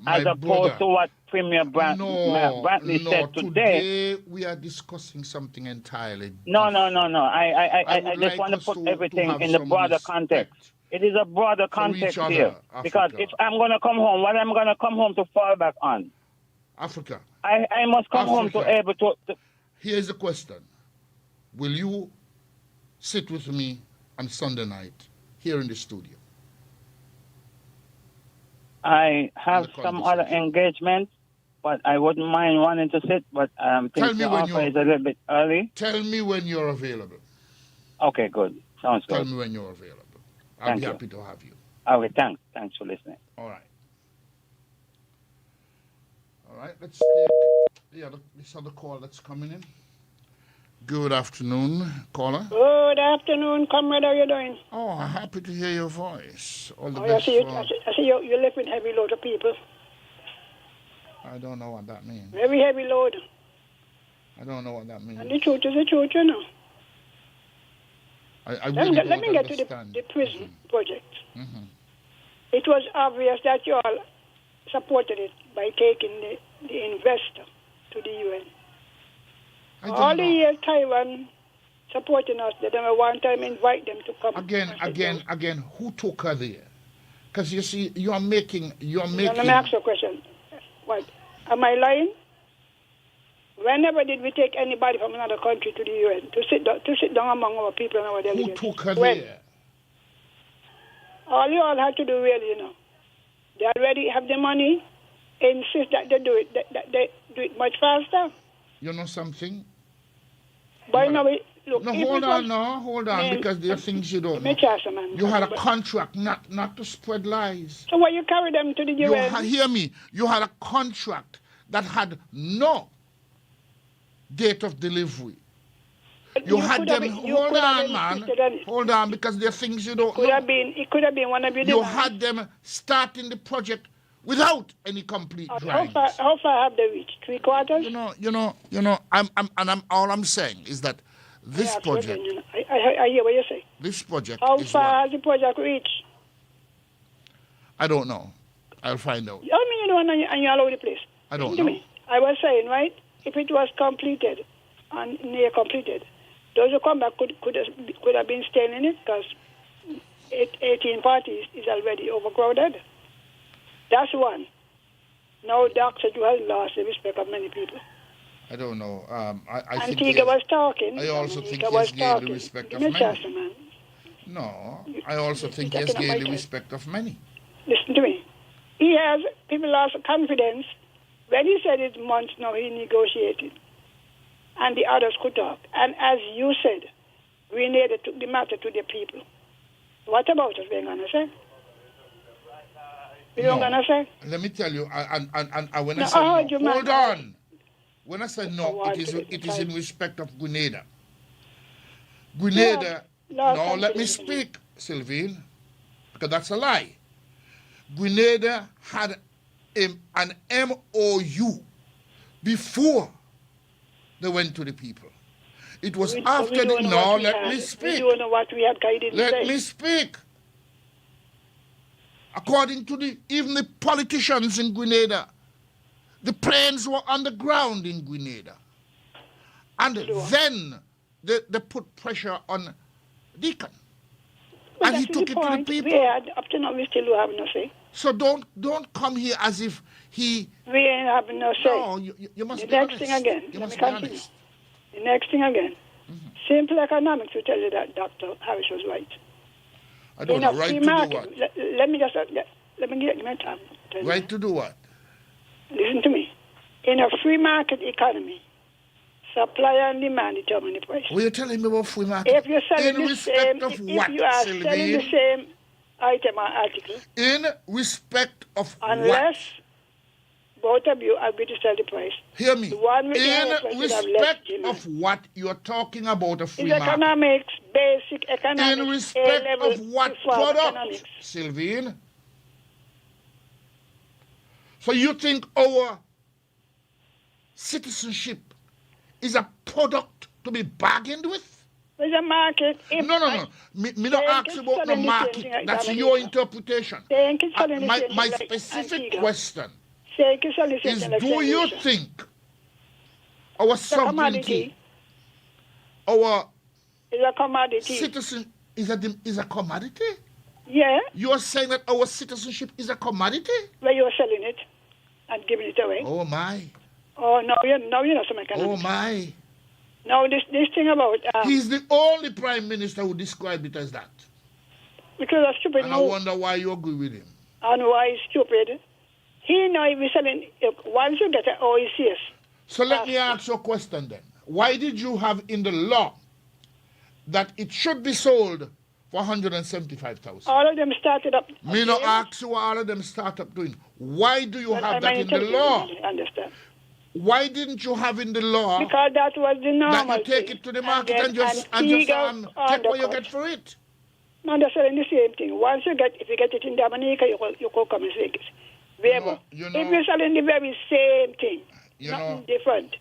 as opposed to what Premier Brantley said today. We are discussing something entirely No. I just want to put everything in the broader context. It is a broader context here. Because if I'm going to come home, what I'm going to come home to fall back on? Africa. I must come home to able to... Here's the question. Will you sit with me on Sunday night here in the studio? I have some other engagement, but I wouldn't mind wanting to sit, but think the offer is a little bit early. Tell me when you're available. Okay, good. Sounds good. Tell me when you're available. I'll be happy to have you. Okay, thanks. Thanks for listening. All right. All right, let's take this other call that's coming in. Good afternoon, caller. Good afternoon, comrade. How are you doing? Oh, I'm happy to hear your voice. All the I best see you live with heavy load of people. I don't know what that means. Very heavy load. I don't know what that means. And the truth is the truth, you know. Let me get to the prison project. Mm-hmm. It was obvious that you all supported it by taking the investor to the UN. All the years Taiwan supporting us, they don't one time invite them to come. Again, who took her there? Because you see, you're making... Let me ask you a question. What? Am I lying? Whenever did we take anybody from another country to the UN to sit down among our people and our delegates? Who took her there? All you all had to do really, you know, they already have the money, insist that they do it, that they do it much faster. You know something? But now, look... No, hold on, because there are things you don't know. You had a contract not to spread lies. So why you carry them to the UN? Hear me. You had a contract that had no date of delivery. You had them... Hold on, man. Hold on, because there are things you don't know. It could have been one of your You had them starting the project without any complete drawings. How far have they reached? 3 quarters? All I'm saying is that this project... I hear what you say. This project How far has the project reached? I don't know. I'll find out. I mean, you don't know, and you're all over the place. I don't know. I was saying, right, if it was completed and near completed, those who come back could have been staying in it, because 18 parties is already overcrowded. That's one. Now, Doc said you have lost the respect of many people. I don't know. Antigua was talking. I also think he has gained the respect of many. No, I also think he has gained the respect of many. Listen to me. People lost confidence. When he said it months now, he negotiated. And the others could talk. And as you said, Grenada took the matter to the people. What about us, we're going to say? You know what I'm going to say? Let me tell you, and when I said no, hold on. When I said no, it is in respect of Grenada. Grenada, no, let me speak, Sylvine, because that's a lie. Grenada had an MOU before they went to the people. It was after the... No, let me speak. We don't know what we had. Let me speak. According to even the politicians in Grenada, the planes were on the ground in Grenada. And then they put pressure on Deacon. Well, and he took it to the people. Up to now, we still have no say. So don't come here as if he... We ain't having no say. No, you must be honest. The next thing again. You must be honest. The next thing again. Mm-hmm. Simple economics will tell you that Dr. Harris was right. I don't know. Right to do what? Let me get my time. Right to do what? Listen to me. In a free market economy, supply and demand determine the price. Well, you're telling me about free market? If you're selling in respect of what, if you are Sylvine? selling the same item or article. In respect of unless, both of you agree to sell the price. Hear me. The one with the highest price In should have less respect demand. of what you're talking about, a free It's market. economics, basic economics. In respect A-level of what reform product, economics. Sylvine? So you think our citizenship is a product to be bargained with? There's a market. No. Me not ask about the market. That's your interpretation. My specific question is, do you think our sovereignty, our citizen is a commodity? Yeah. You are saying that our citizenship is a commodity? Where you are selling it and giving it away. Oh my. Oh, no, you're not some economics. Oh my. Now, this thing about... He's the only prime minister who described it as that. Because of stupid And I wonder why you agree with him. And why he's stupid. He know if he's selling... Once you get an OECS... So let me ask you a question then. Why did you have in the law that it should be sold for 175,000? All of them started up... Me no ask you what all of them start up doing. Why do you have that in the law? I understand. Why didn't you have in the law because that was the normal that you take thing. it to the market and take what you get for it? No, they're selling the same thing. Once you get, if you get it in Dominica, you could come and say it. If you're selling the very same thing, nothing different,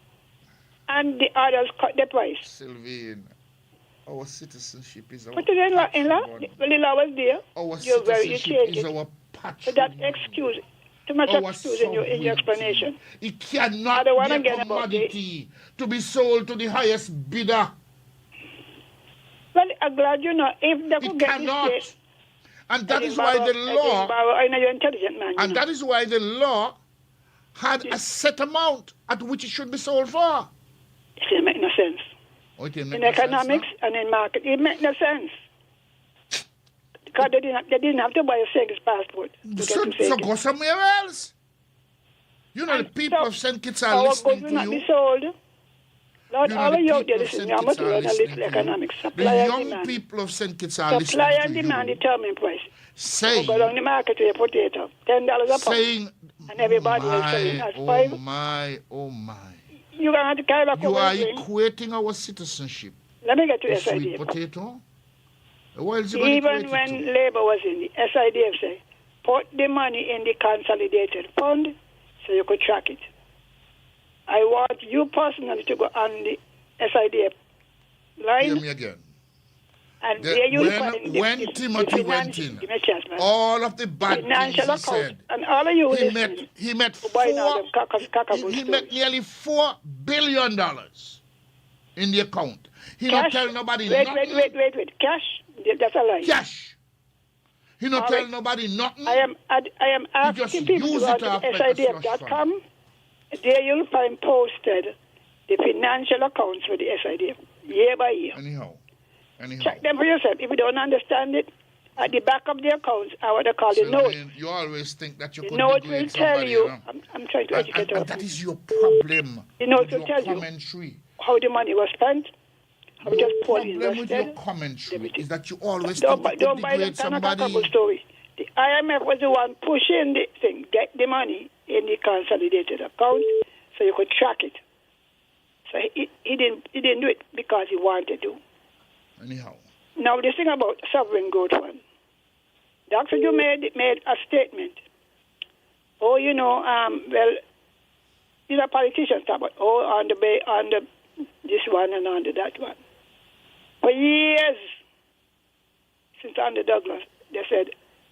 and the others cut the price. Sylvine, our citizenship is our put it in law. The law was there. Our citizenship is our patrimony. So that excuse. Too much excuse in your explanation. It cannot be a commodity to be sold to the highest bidder. Well, I'm glad you know. If they could get this, and that is why the law. I know you're intelligent man. And that is why the law had a set amount at which it should be sold for. It didn't make no sense. Oh, it didn't make in no economics sense, and in market, it made no sense. Because they didn't have to buy a St. Kitts passport. So go somewhere else. You know, the people of St. Kitts are listening to you. Not be sold. Lord, all of you out there listening, I'm going to learn a little economics. The young people of St. Kitts are listening to you. Supply and demand determine price. Saying, go down the market to a potato, $10 a pound. Saying, and everybody is selling at $5. Oh my. You're going to have to carry back You are equating our citizenship. Let me get to SIDF. SIDF. Potato? Even when Labour was in the SIDF, say, put the money in the consolidated fund so you could track it. I want you personally to go on the SIDF line. Hear me again. And when Timothy went in, all of the bad things he said, and all of you he met nearly $4 billion in the account. He not tell nobody nothing. Wait. Cash? That's a lie. Cash. He not tell nobody nothing. I am asking people to go to SIDF.com. There you'll find posted the financial accounts for the SIDF year by year. Anyhow. Check them for yourself. If you don't understand it, at the back of the accounts are what they call the note. You always think that you could note will tell you. I'm trying to educate you. And that is your problem. The note will tell you how the money was spent. How just poorly invested. With your commentary is that you always don't buy that kind of cackable story. The IMF was the one pushing the thing, get the money in the consolidated account so you could track it. So he didn't do it because he wanted to. Anyhow. Now this thing about sovereign growth fund. Dr. You made a statement. Oh, politicians talk about on the this one and on that one. For years, since under Douglas, they said,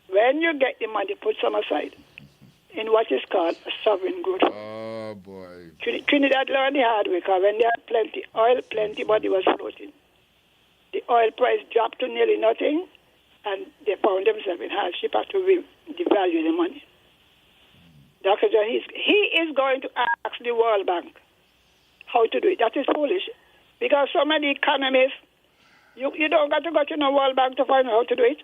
when you get the money, put some aside in what is called a sovereign growth fund. Oh, boy. Trinidad learned the hard way because when they had plenty oil, plenty money was floating. The oil price dropped to nearly nothing, and they found themselves in hardship after we devalue the money. Dr. John, he is going to ask the World Bank how to do it. That is foolish. Because so many economists, you don't got to go to the World Bank to find out how to do it.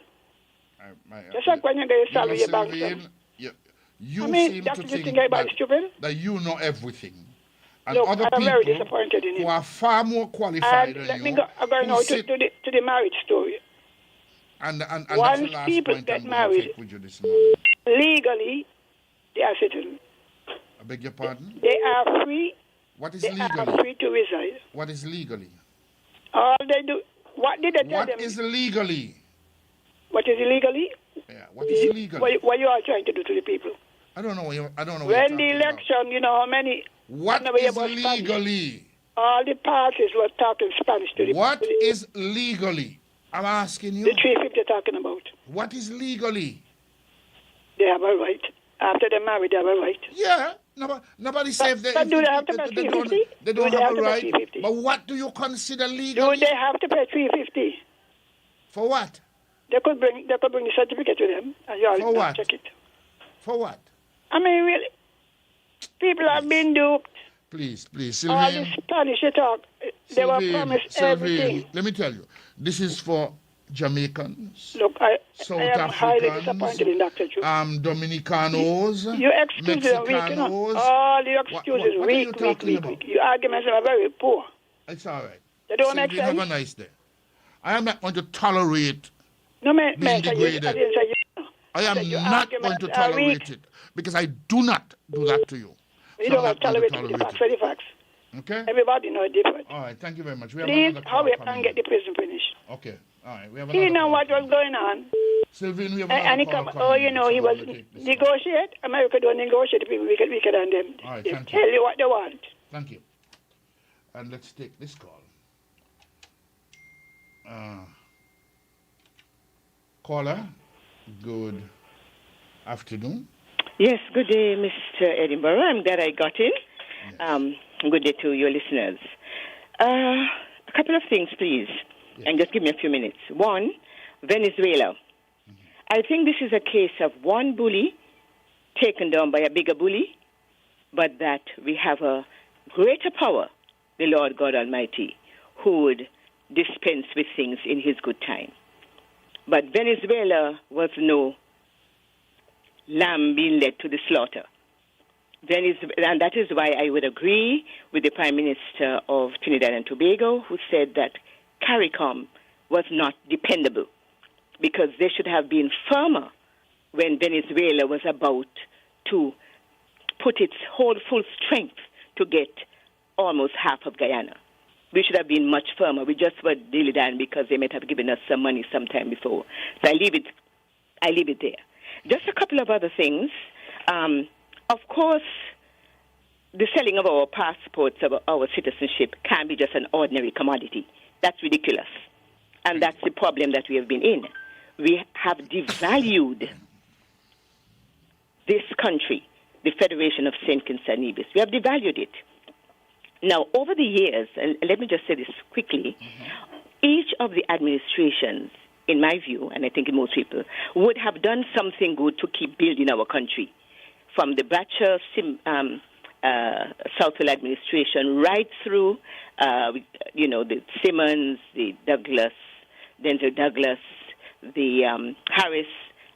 Just like when you get a salary, your bank says. You seem to think that you know everything. And look, other I'm people very disappointed in who you. are far more qualified than let you. me go now to the marriage story. And once that's the last people point get I'm married, with you this morning. legally, they are citizens. I beg your pardon? They are free. What is They legally? are free to reside. What is legally? All they do. What did they tell them? What is legally? What is illegally? Yeah, what is legally? What you are trying to do to the people? I don't know. I don't know. When the election, you know how many. What is legally? All the parties were talking Spanish to the people. What is legally? I'm asking you. The 350 you're talking about. What is legally? They have a right. After they're married, they have a right. Yeah. Nobody says they. But do they have to pay 350? They don't have a right. But what do you consider legal? Do they have to pay 350? For what? They could bring the certificate to them, and you For what? check it. For what? I mean, really, people have been duped. Please, All Sylvain. the Spanish you talk, they were promised everything. Let me tell you, this is for Jamaicans, Look, I South am highly Africans, disappointed in Dr. Chu. Dominicanos, Your excuses are weak, you know. Mexicanos. All your excuses, what are you talking about? Your arguments are very poor. It's all right. They don't make Sylvain, sense. have a nice day. I am not going to tolerate No, man, being I degraded. didn't say you. I am not going to tolerate it because I do not do that to you. You So don't I'm have to not going tolerate to the facts for the facts. Okay? Everybody knows different. All right, thank you very much. We have Please another call hurry up coming and get the prison finished. in. Okay, all right. We have He another know call what coming was going on. Sylvain, we have And he another call come, coming oh, you know, in, he so was we'll take this. negotiate. America don't negotiate with people wicked than them. All right, They thank you. tell you what they want. Thank you. And let's take this call. Caller, good afternoon. Yes, good day, Mr. Edinburgh. I'm glad I got in. Yes. Good day to your listeners. A couple of things, please, and just give me a few minutes. One, Venezuela. I think this is a case of one bully taken down by a bigger bully, but that we have a greater power, the Lord God Almighty, who would dispense with things in his good time. But Venezuela was no lamb being led to the slaughter. And that is why I would agree with the Prime Minister of Trinidad and Tobago, who said that CARICOM was not dependable, because they should have been firmer when Venezuela was about to put its whole full strength to get almost half of Guyana. We should have been much firmer. We just were dilly done because they might have given us some money sometime before. So I leave it there. Just a couple of other things. Of course, the selling of our passports, of our citizenship, can't be just an ordinary commodity. That's ridiculous. And that's the problem that we have been in. We have devalued this country, the Federation of St. Kitts and Nevis. We have devalued it. Now, over the years, and let me just say this quickly, each of the administrations, in my view, and I think in most people, would have done something good to keep building our country. From the Batcher, Southwell administration, right through, the Simmons, the Douglas, Denzel Douglas, the Harris,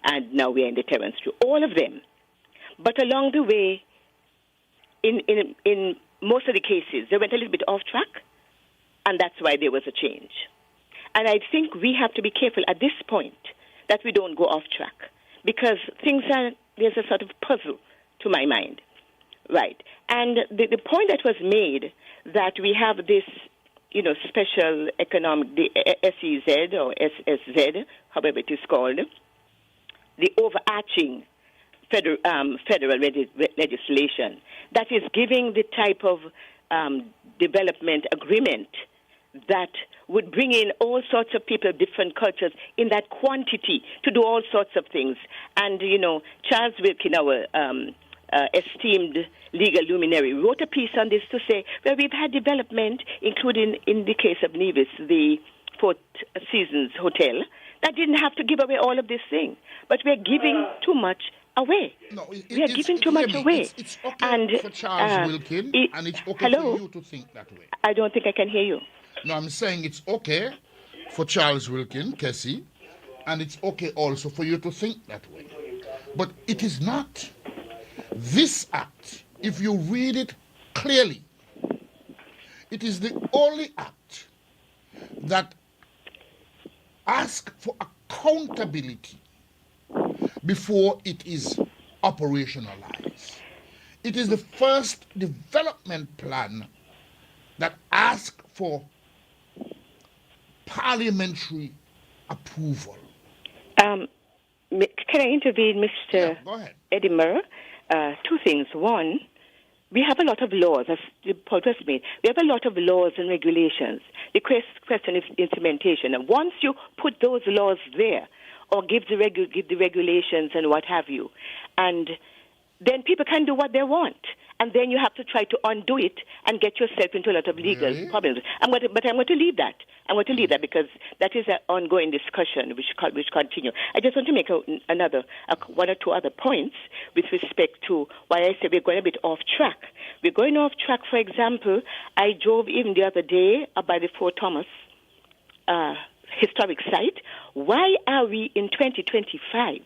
and now we're in the Terrence too. All of them. But along the way, in most of the cases, they went a little bit off track, and that's why there was a change. And I think we have to be careful at this point that we don't go off track, because there's a sort of puzzle to my mind. Right. And the point that was made that we have this, special economic, the SEZ or SSZ, however it is called, the overarching federal legislation that is giving the type of development agreement that would bring in all sorts of people, different cultures, in that quantity to do all sorts of things. And, Charles Wilkin, our esteemed legal luminary, wrote a piece on this to say, well, we've had development, including in the case of Nevis, the Four Seasons Hotel, that didn't have to give away all of this thing. But we're giving too much away. We are giving too much away. It's okay for Charles Wilkin, and it's okay for you to think that way. I don't think I can hear you. No, I'm saying it's okay for Charles Wilkin, Kessie, and it's okay also for you to think that way. But it is not. This act, if you read it clearly, it is the only act that asks for accountability before it is operationalized. It is the first development plan that asks for parliamentary approval. Can I intervene, Mr. Yeah, go ahead. Edinburgh? Two things. One, we have a lot of laws, as Paul just made. We have a lot of laws and regulations. The question is implementation. And once you put those laws there, or give the regulations and what have you, and then people can do what they want. And then you have to try to undo it and get yourself into a lot of legal problems. But I'm going to leave that. I'm going to leave that because that is an ongoing discussion which continue. I just want to make one or two other points with respect to why I say we're going a bit off track. We're going off track, for example, I drove even the other day by the Fort Thomas historic site. Why are we in 2025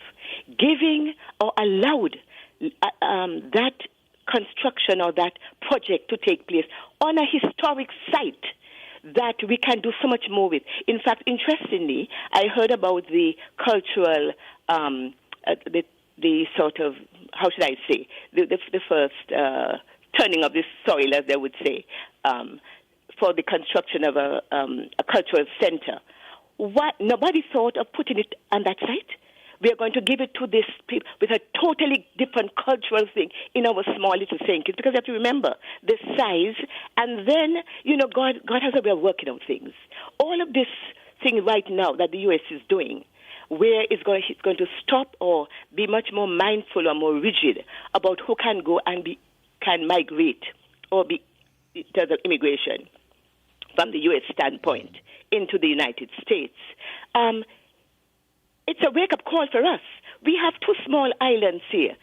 giving or allowed that construction or that project to take place on a historic site that we can do so much more with? In fact, interestingly, I heard about the cultural, the sort of, how should I say, the first turning of the soil, as they would say, for the construction of a cultural center. What? Nobody thought of putting it on that site? We are going to give it to this people with a totally different cultural thing in our small little thing. Because you have to remember the size, and then, God has a way of working on things. All of this thing right now that the U.S. is doing, where it's going to stop or be much more mindful or more rigid about who can go and can migrate or be in terms of immigration from the U.S. standpoint into the United States. It's a wake-up call for us. We have two small islands here.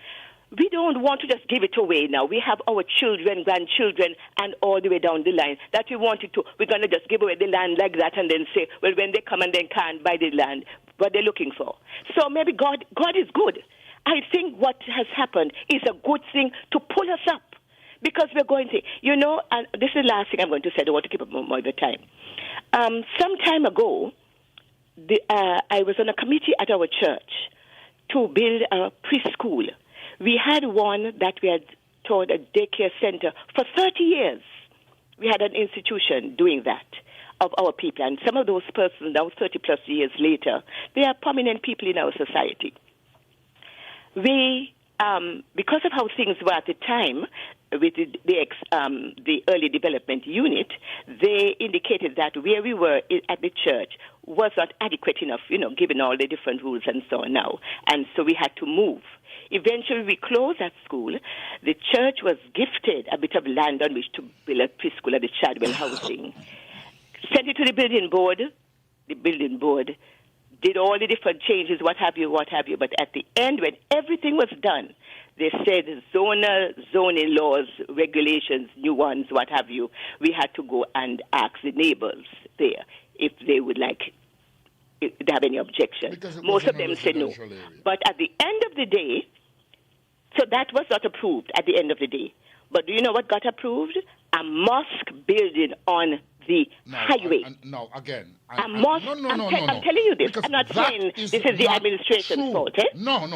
We don't want to just give it away now. We have our children, grandchildren, and all the way down the line that we wanted to. We're going to just give away the land like that and then say, well, when they come and they can't buy the land, what they're looking for. So maybe God is good. I think what has happened is a good thing to pull us up because we're going to, and this is the last thing I'm going to say. I don't want to keep up more of the time. Some time ago, I was on a committee at our church to build a preschool. We had one that we had taught a daycare center for 30 years. We had an institution doing that of our people. And some of those persons now, 30-plus years later, they are prominent people in our society. We, because of how things were at the time, with the early development unit, they indicated that where we were at the church was not adequate enough, given all the different rules and so on now. And so we had to move. Eventually, we closed that school. The church was gifted a bit of land on which to build a preschool at the Chadwell housing. Sent it to the building board. The building board did all the different changes, what have you. But at the end, when everything was done, they said zoning laws, regulations, new ones, what have you. We had to go and ask the neighbors there if they would like, if they have any objection. Most of them said no. Area. But at the end of the day, so that was not approved at the end of the day. But do you know what got approved? A mosque building on the highway. Again. I'm telling you this. I'm not saying this is the administration's fault. Eh? No, I'm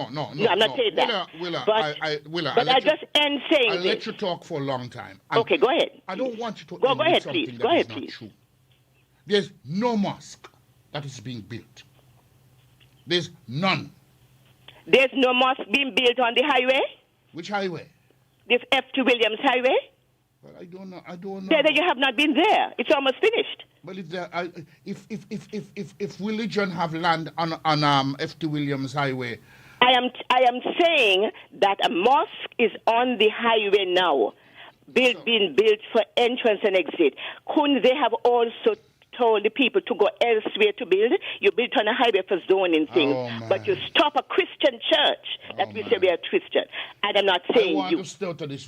not saying that. Willa, but I just end saying I'll this. let you talk for a long time. Okay, go ahead. I don't want you to go ahead, please. Go ahead, please. True. There's no mosque that is being built. There's none. There's no mosque being built on the highway? Which highway? This F.T. Williams Highway? Well, I don't know. That you have not been there. It's almost finished. Well, if religion have land on F.T. Williams Highway, I am saying that a mosque is on the highway now, being built for entrance and exit. Couldn't they have also told the people to go elsewhere to build? You built on a highway for zoning things, but you stop a Christian church that we say we are Christian. And I'm not saying you.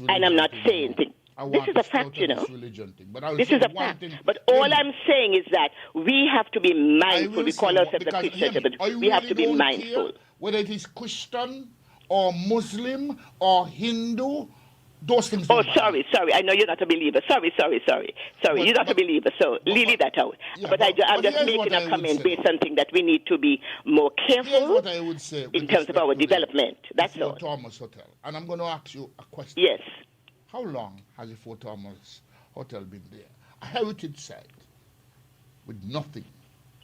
And I'm not saying things. This is a fact, This is a fact. But all I'm saying is that we have to be mindful. We call ourselves a Christian, but we have to be mindful. Whether it is Christian or Muslim or Hindu, those things. Oh, sorry. I know you're not a believer. Sorry. You're not a believer, so leave that out. Yeah, but I'm just making a comment based on things that we need to be more careful what I would say in terms of our development. That's all. Thomas Hotel. And I'm going to ask you a question. Yes. How long has the Fort Thomas Hotel been there? A heritage site with nothing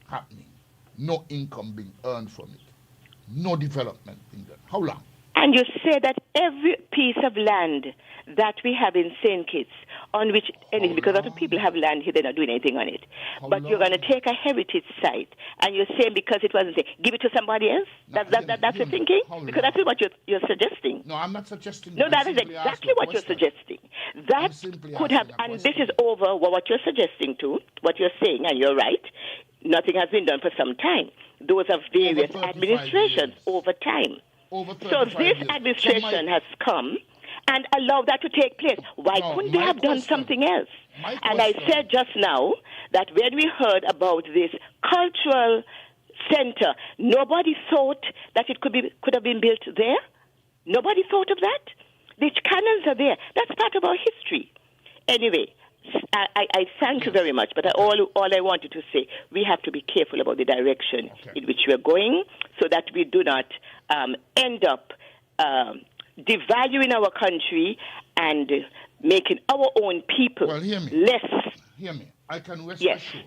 happening, no income being earned from it, no development being done. How long? And you say that every piece of land that we have in St. Kitts, on which anything, because other people have land here, they're not doing anything on it. But you're going to take a heritage site, and you're saying because it wasn't there, give it to somebody else? That's the thinking? Because that's what you're suggesting. No, I'm not suggesting. No, that is exactly what you're suggesting. That could have, and this is over what you're suggesting too, what you're saying, and you're right. Nothing has been done for some time. Those are various administrations over time. So this administration has come and allowed that to take place. Why couldn't they have done something else? And I said just now that when we heard about this cultural center, nobody thought that it could have been built there. Nobody thought of that. The cannons are there. That's part of our history. Anyway, I thank you very much, but all I wanted to say, we have to be careful about the direction in which we're going so that we do not end up devaluing our country and making our own people less. Hear me. I can rest assured.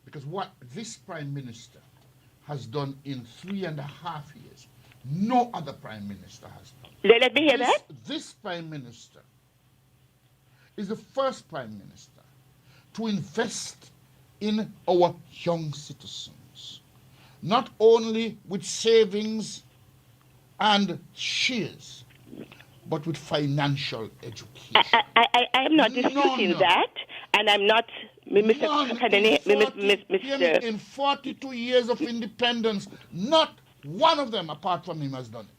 Because what this Prime Minister has done in 3.5 years, no other Prime Minister has done. Let me hear that. This Prime Minister is the first Prime Minister to invest in our young citizens, not only with savings and shares, but with financial education. I am not disputing that, and I'm not, Mr. In 42 years of independence, not one of them, apart from him, has done it.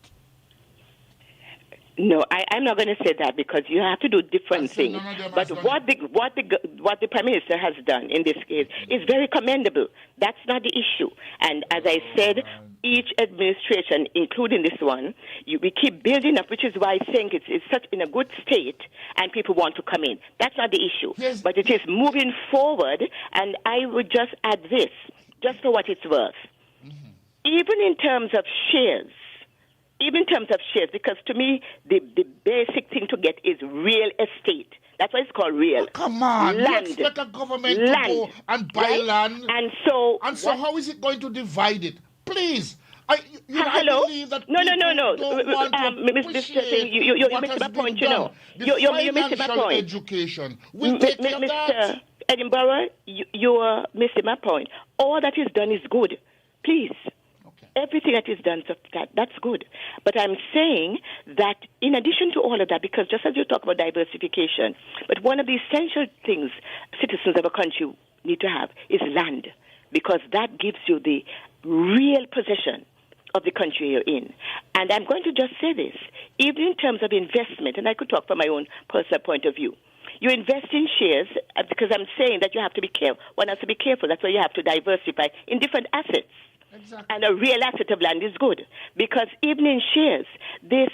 No, I'm not going to say that because you have to do different things. But what the Prime Minister has done in this case is very commendable. That's not the issue. And as I said, each administration, including this one, we keep building up, which is why I think it's such in a good state and people want to come in. That's not the issue. But it is moving forward, and I would just add this, just for what it's worth. Even in terms of shares, because to me, the basic thing to get is real estate. That's why it's called real. Come on, land. Let's let the government go and buy land. And so how is it going to divide it? Please. Hello? Believe that No. Mr. Singh, you're missing my point, you know. You're missing my point. Education. We'll take care of that. Mr. Edinburgh, you're missing my point. All that is done is good. Please. Everything that is done, that's good. But I'm saying that in addition to all of that, because just as you talk about diversification, but one of the essential things citizens of a country need to have is land, because that gives you the real possession of the country you're in. And I'm going to just say this, even in terms of investment, and I could talk from my own personal point of view, you invest in shares, because I'm saying that you have to be careful. One has to be careful. That's why you have to diversify in different assets. Exactly. And a real asset of land is good. Because even in shares, the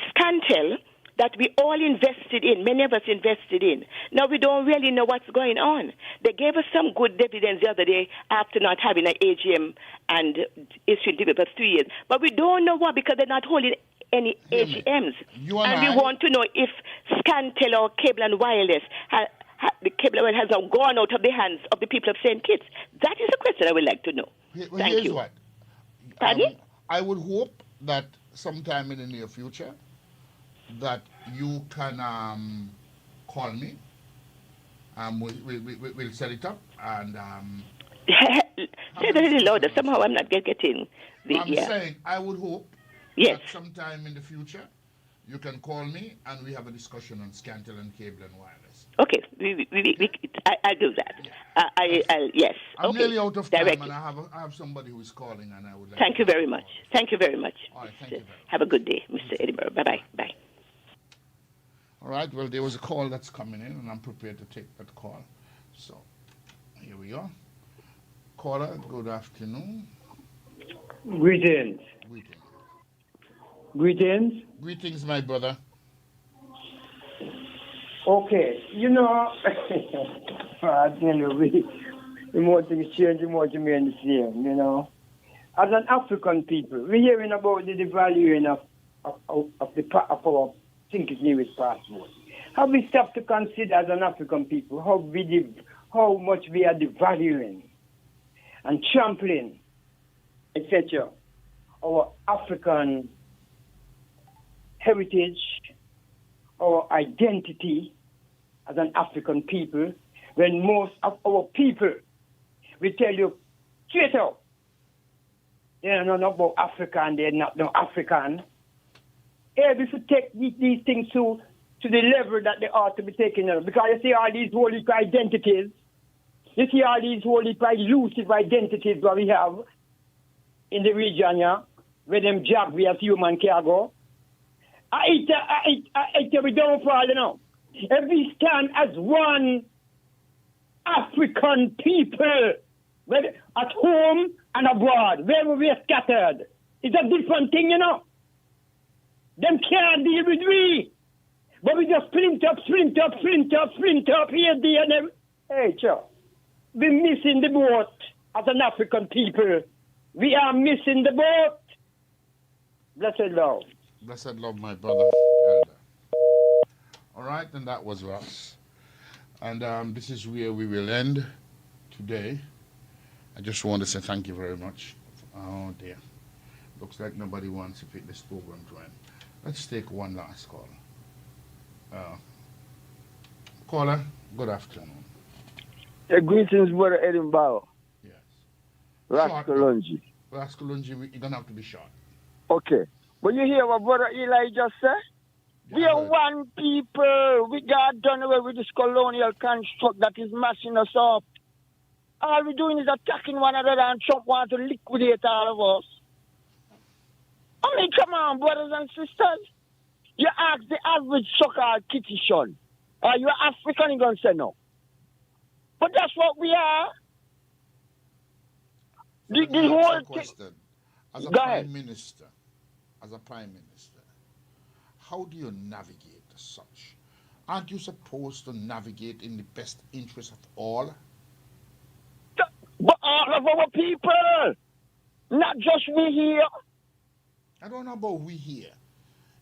scantel that we all invested in, many of us invested in, now we don't really know what's going on. They gave us some good dividends the other day after not having an AGM and issuing dividends for 3 years. But we don't know what, because they're not holding any AGMs. We want to know if Scantel or Cable and Wireless the cable has now gone out of the hands of the people of St. Kitts. That is a question I would like to know. Thank you. What. Pardon? I would hope that sometime in the near future that you can call me. We'll set it up and... Say that a little louder. Somehow I'm not getting the... I'm saying I would hope that sometime in the future you can call me and we have a discussion on Scantel and Cable and Wireless. Okay, I'll do that. Yes. I'm nearly out of time, and I have somebody who is calling, and I would like. Thank you very much. Thank you very much. All right, thank you very much. Have a good day, Mr. Edinburgh. Bye. All right. Well, there was a call that's coming in, and I'm prepared to take that call. So, here we are. Caller, good afternoon. Greetings. Greetings, my brother. Okay, I tell you, the more things change, the more to remain the same, As an African people, we're hearing about the devaluing of our think it's new passport. Have we stopped to consider as an African people how much we are devaluing and trampling, etc., our African heritage, our identity as an African people, when most of our people will tell you straight out, they don't know about Africa and they're not no African. We should take these things to the level that they ought to be taken. Because you see all these holy identities, you see all these holy elusive identities that we have in the region, yeah, where them jab we as human cargo. We don't fall, you know. If we stand as one African people, whether at home and abroad, wherever we are scattered, it's a different thing, you know. Them can't deal with we. But we just flint up here, there, and everything. Hey, Joe, we're missing the boat as an African people. We are missing the boat. Blessed love. Blessed love, my brother, elder. All right, and that was Ross. And this is where we will end today. I just want to say thank you very much. Oh, dear. Looks like nobody wants to pick this program to end. Let's take one last call. Caller, good afternoon. Greetings, brother Edinburgh. Yes. Rascalonji. Rascalonji, you're going to have to be short. Okay. But you hear what brother Eli just said? We are one people. We got done away with this colonial construct that is mashing us up. All we're doing is attacking one another, and Trump wants to liquidate all of us. I mean, come on, brothers and sisters. You ask the average so-called kitty son, are you African? You're going to say no. But that's what we are. The whole question. As a prime minister, how do you navigate such? Aren't you supposed to navigate in the best interest of all? But all of our people, not just we here. I don't know about we here.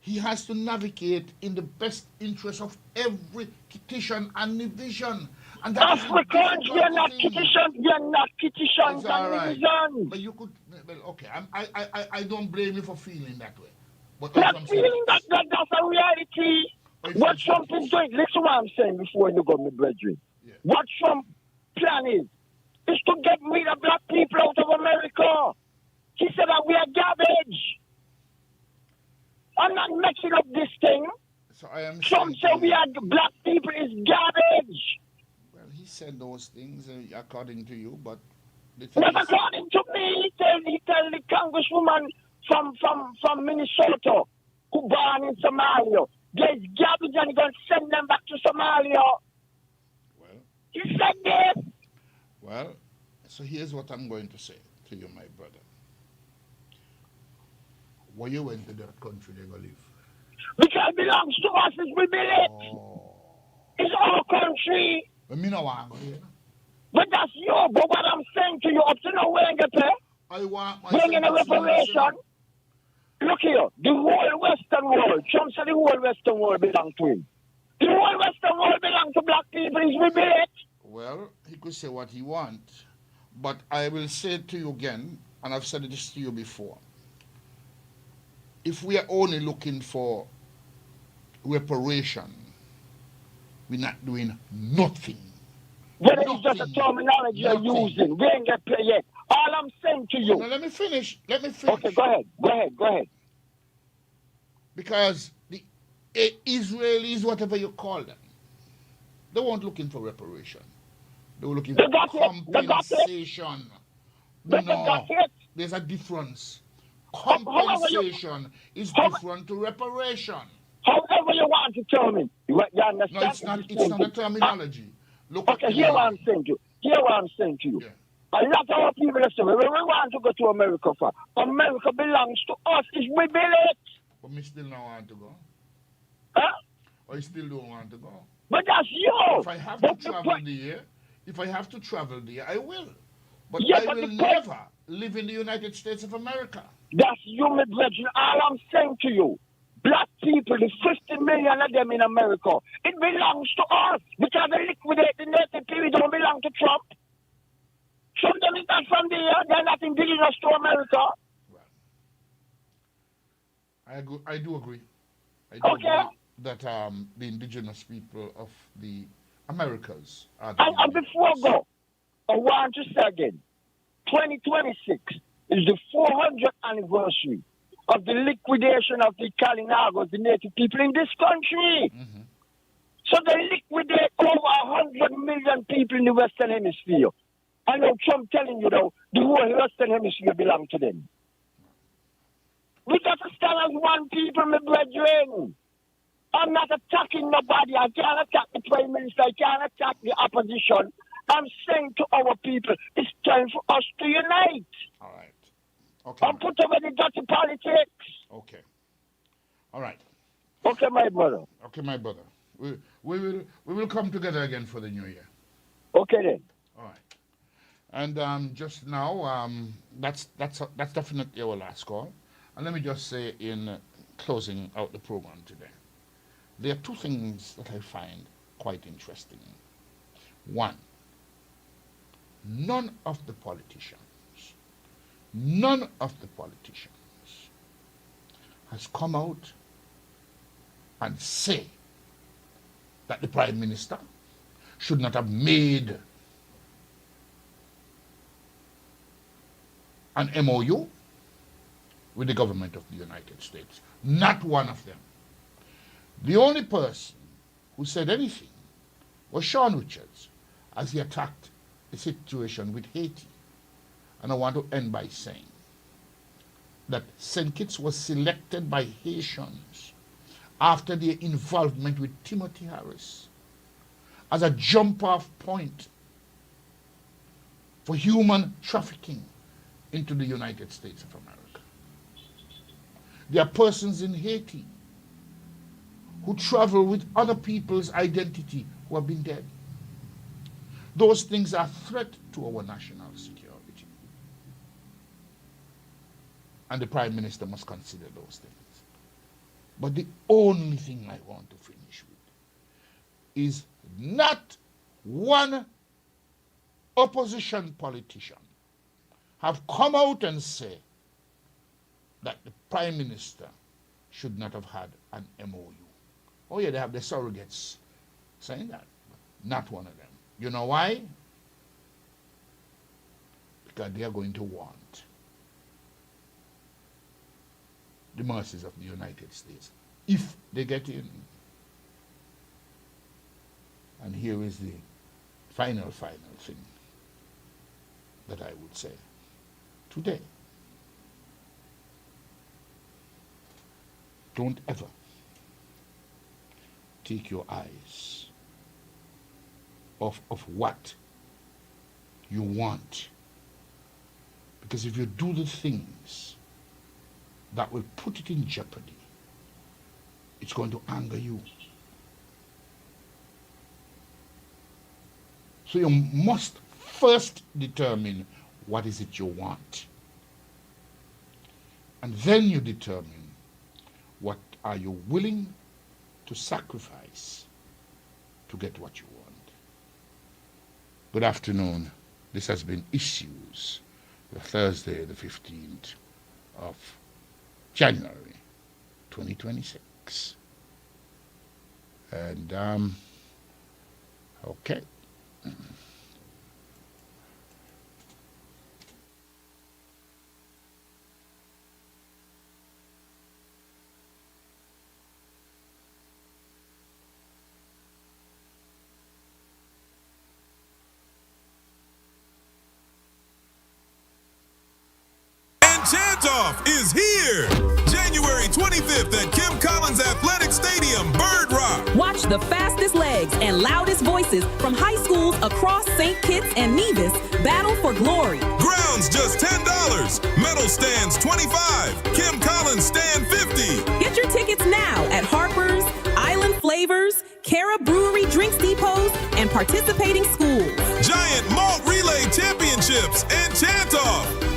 He has to navigate in the best interest of every Kittitian and division. And that Africans, we are not Kittitians. We are not Kittitians and division. But you could, well, okay, I don't blame you for feeling that way. But not feeling that's a reality. What Trump is doing, listen what I'm saying before you go, my brethren. Yeah. What Trump plan is to get rid of black people out of America. He said that we are garbage. I'm not mixing up this thing. So I am Trump said we are black people is garbage. Well, he said those things according to you, but not according to me. He tell the congresswoman from Minnesota who born in Somalia, there's garbage and he's going to send them back to Somalia. Well, he said that. Well, so here's what I'm going to say to you, my brother. Where you went to that country they go live? Because it belongs to us, it's we build it. Oh. It's our country. But me no want to go here. But that's you. But what I'm saying to you, up to now, where you get there? I want my bringing a reparation. Look here, the whole Western world, Trump said the whole Western world belongs to him. The whole Western world belongs to black people, is we build it. Well, he could say what he wants. But I will say it to you again, and I've said this to you before. If we are only looking for reparation, we're not doing nothing. But it's just a terminology you're using. We ain't get paid yet. All I'm saying to you. Now, let me finish. Okay, go ahead. Because the Israelis, whatever you call them, they weren't looking for reparation. They were looking for compensation. No, there's a difference. Compensation is different to reparation. However you want to tell me. You understand? No, it's not a terminology. Look okay, hear what I'm saying to you. Yeah. A lot of our people say, we want to go to America for. America belongs to us. It's we build it. But me still don't want to go. Huh? Or you still don't want to go. But that's you. If I have to travel there, I will. But I will never live in the United States of America. That's you, my brethren. All I'm saying to you, black people, the 50 million of them in America, it belongs to us because they liquidate the native people. It don't belong to Trump. Some of them is not from there. They're not indigenous to America. I do agree. Agree that the indigenous people of the Americas are the and before I go, I want to say again, 2026 is the 400th anniversary of the liquidation of the Kalinagos, the native people in this country. Mm-hmm. So they liquidate over 100 million people in the Western Hemisphere. I know Trump telling you, though, the whole Western Hemisphere belongs to them. We got to stand as one people, my brethren. I'm not attacking nobody. I can't attack the Prime Minister. I can't attack the opposition. I'm saying to our people, it's time for us to unite. All right. Okay. And put away the dirty politics. Okay. All right. Okay, my brother. Okay, my brother. We will come together again for the new year. Okay then. All right. And just now, that's definitely our last call. And let me just say in closing out the program today, there are two things that I find quite interesting. One, none of the politicians has come out and say that the Prime Minister should not have made an MOU with the government of the United States. Not one of them. The only person who said anything was Sean Richards as he attacked the situation with Haiti. And I want to end by saying that St. Kitts was selected by Haitians after their involvement with Timothy Harris as a jump-off point for human trafficking into the United States of America. There are persons in Haiti who travel with other people's identity who have been dead. Those things are a threat to our national security. And the Prime Minister must consider those things. But the only thing I want to finish with is not one opposition politician have come out and say that the Prime Minister should not have had an MOU. Oh yeah, they have the surrogates saying that, but not one of them. You know why? Because they are going to want the mercies of the United States if they get in. And here is the final thing that I would say today. Don't ever take your eyes off of what you want. Because if you do the things that will put it in jeopardy, it's going to anger you. So you must first determine what is it you want. And then you determine what are you willing to sacrifice to get what you want. Good afternoon. This has been Issues for Thursday, the 15th of January, 2026. And, okay. Chant-Off is here! January 25th at Kim Collins Athletic Stadium, Bird Rock. Watch the fastest legs and loudest voices from high schools across St. Kitts and Nevis battle for glory. Grounds just $10. Medal stands $25. Kim Collins stand $50. Get your tickets now at Harper's, Island Flavors, Cara Brewery Drinks Depots, and participating schools. Giant Malt Relay Championships and Chant-Off.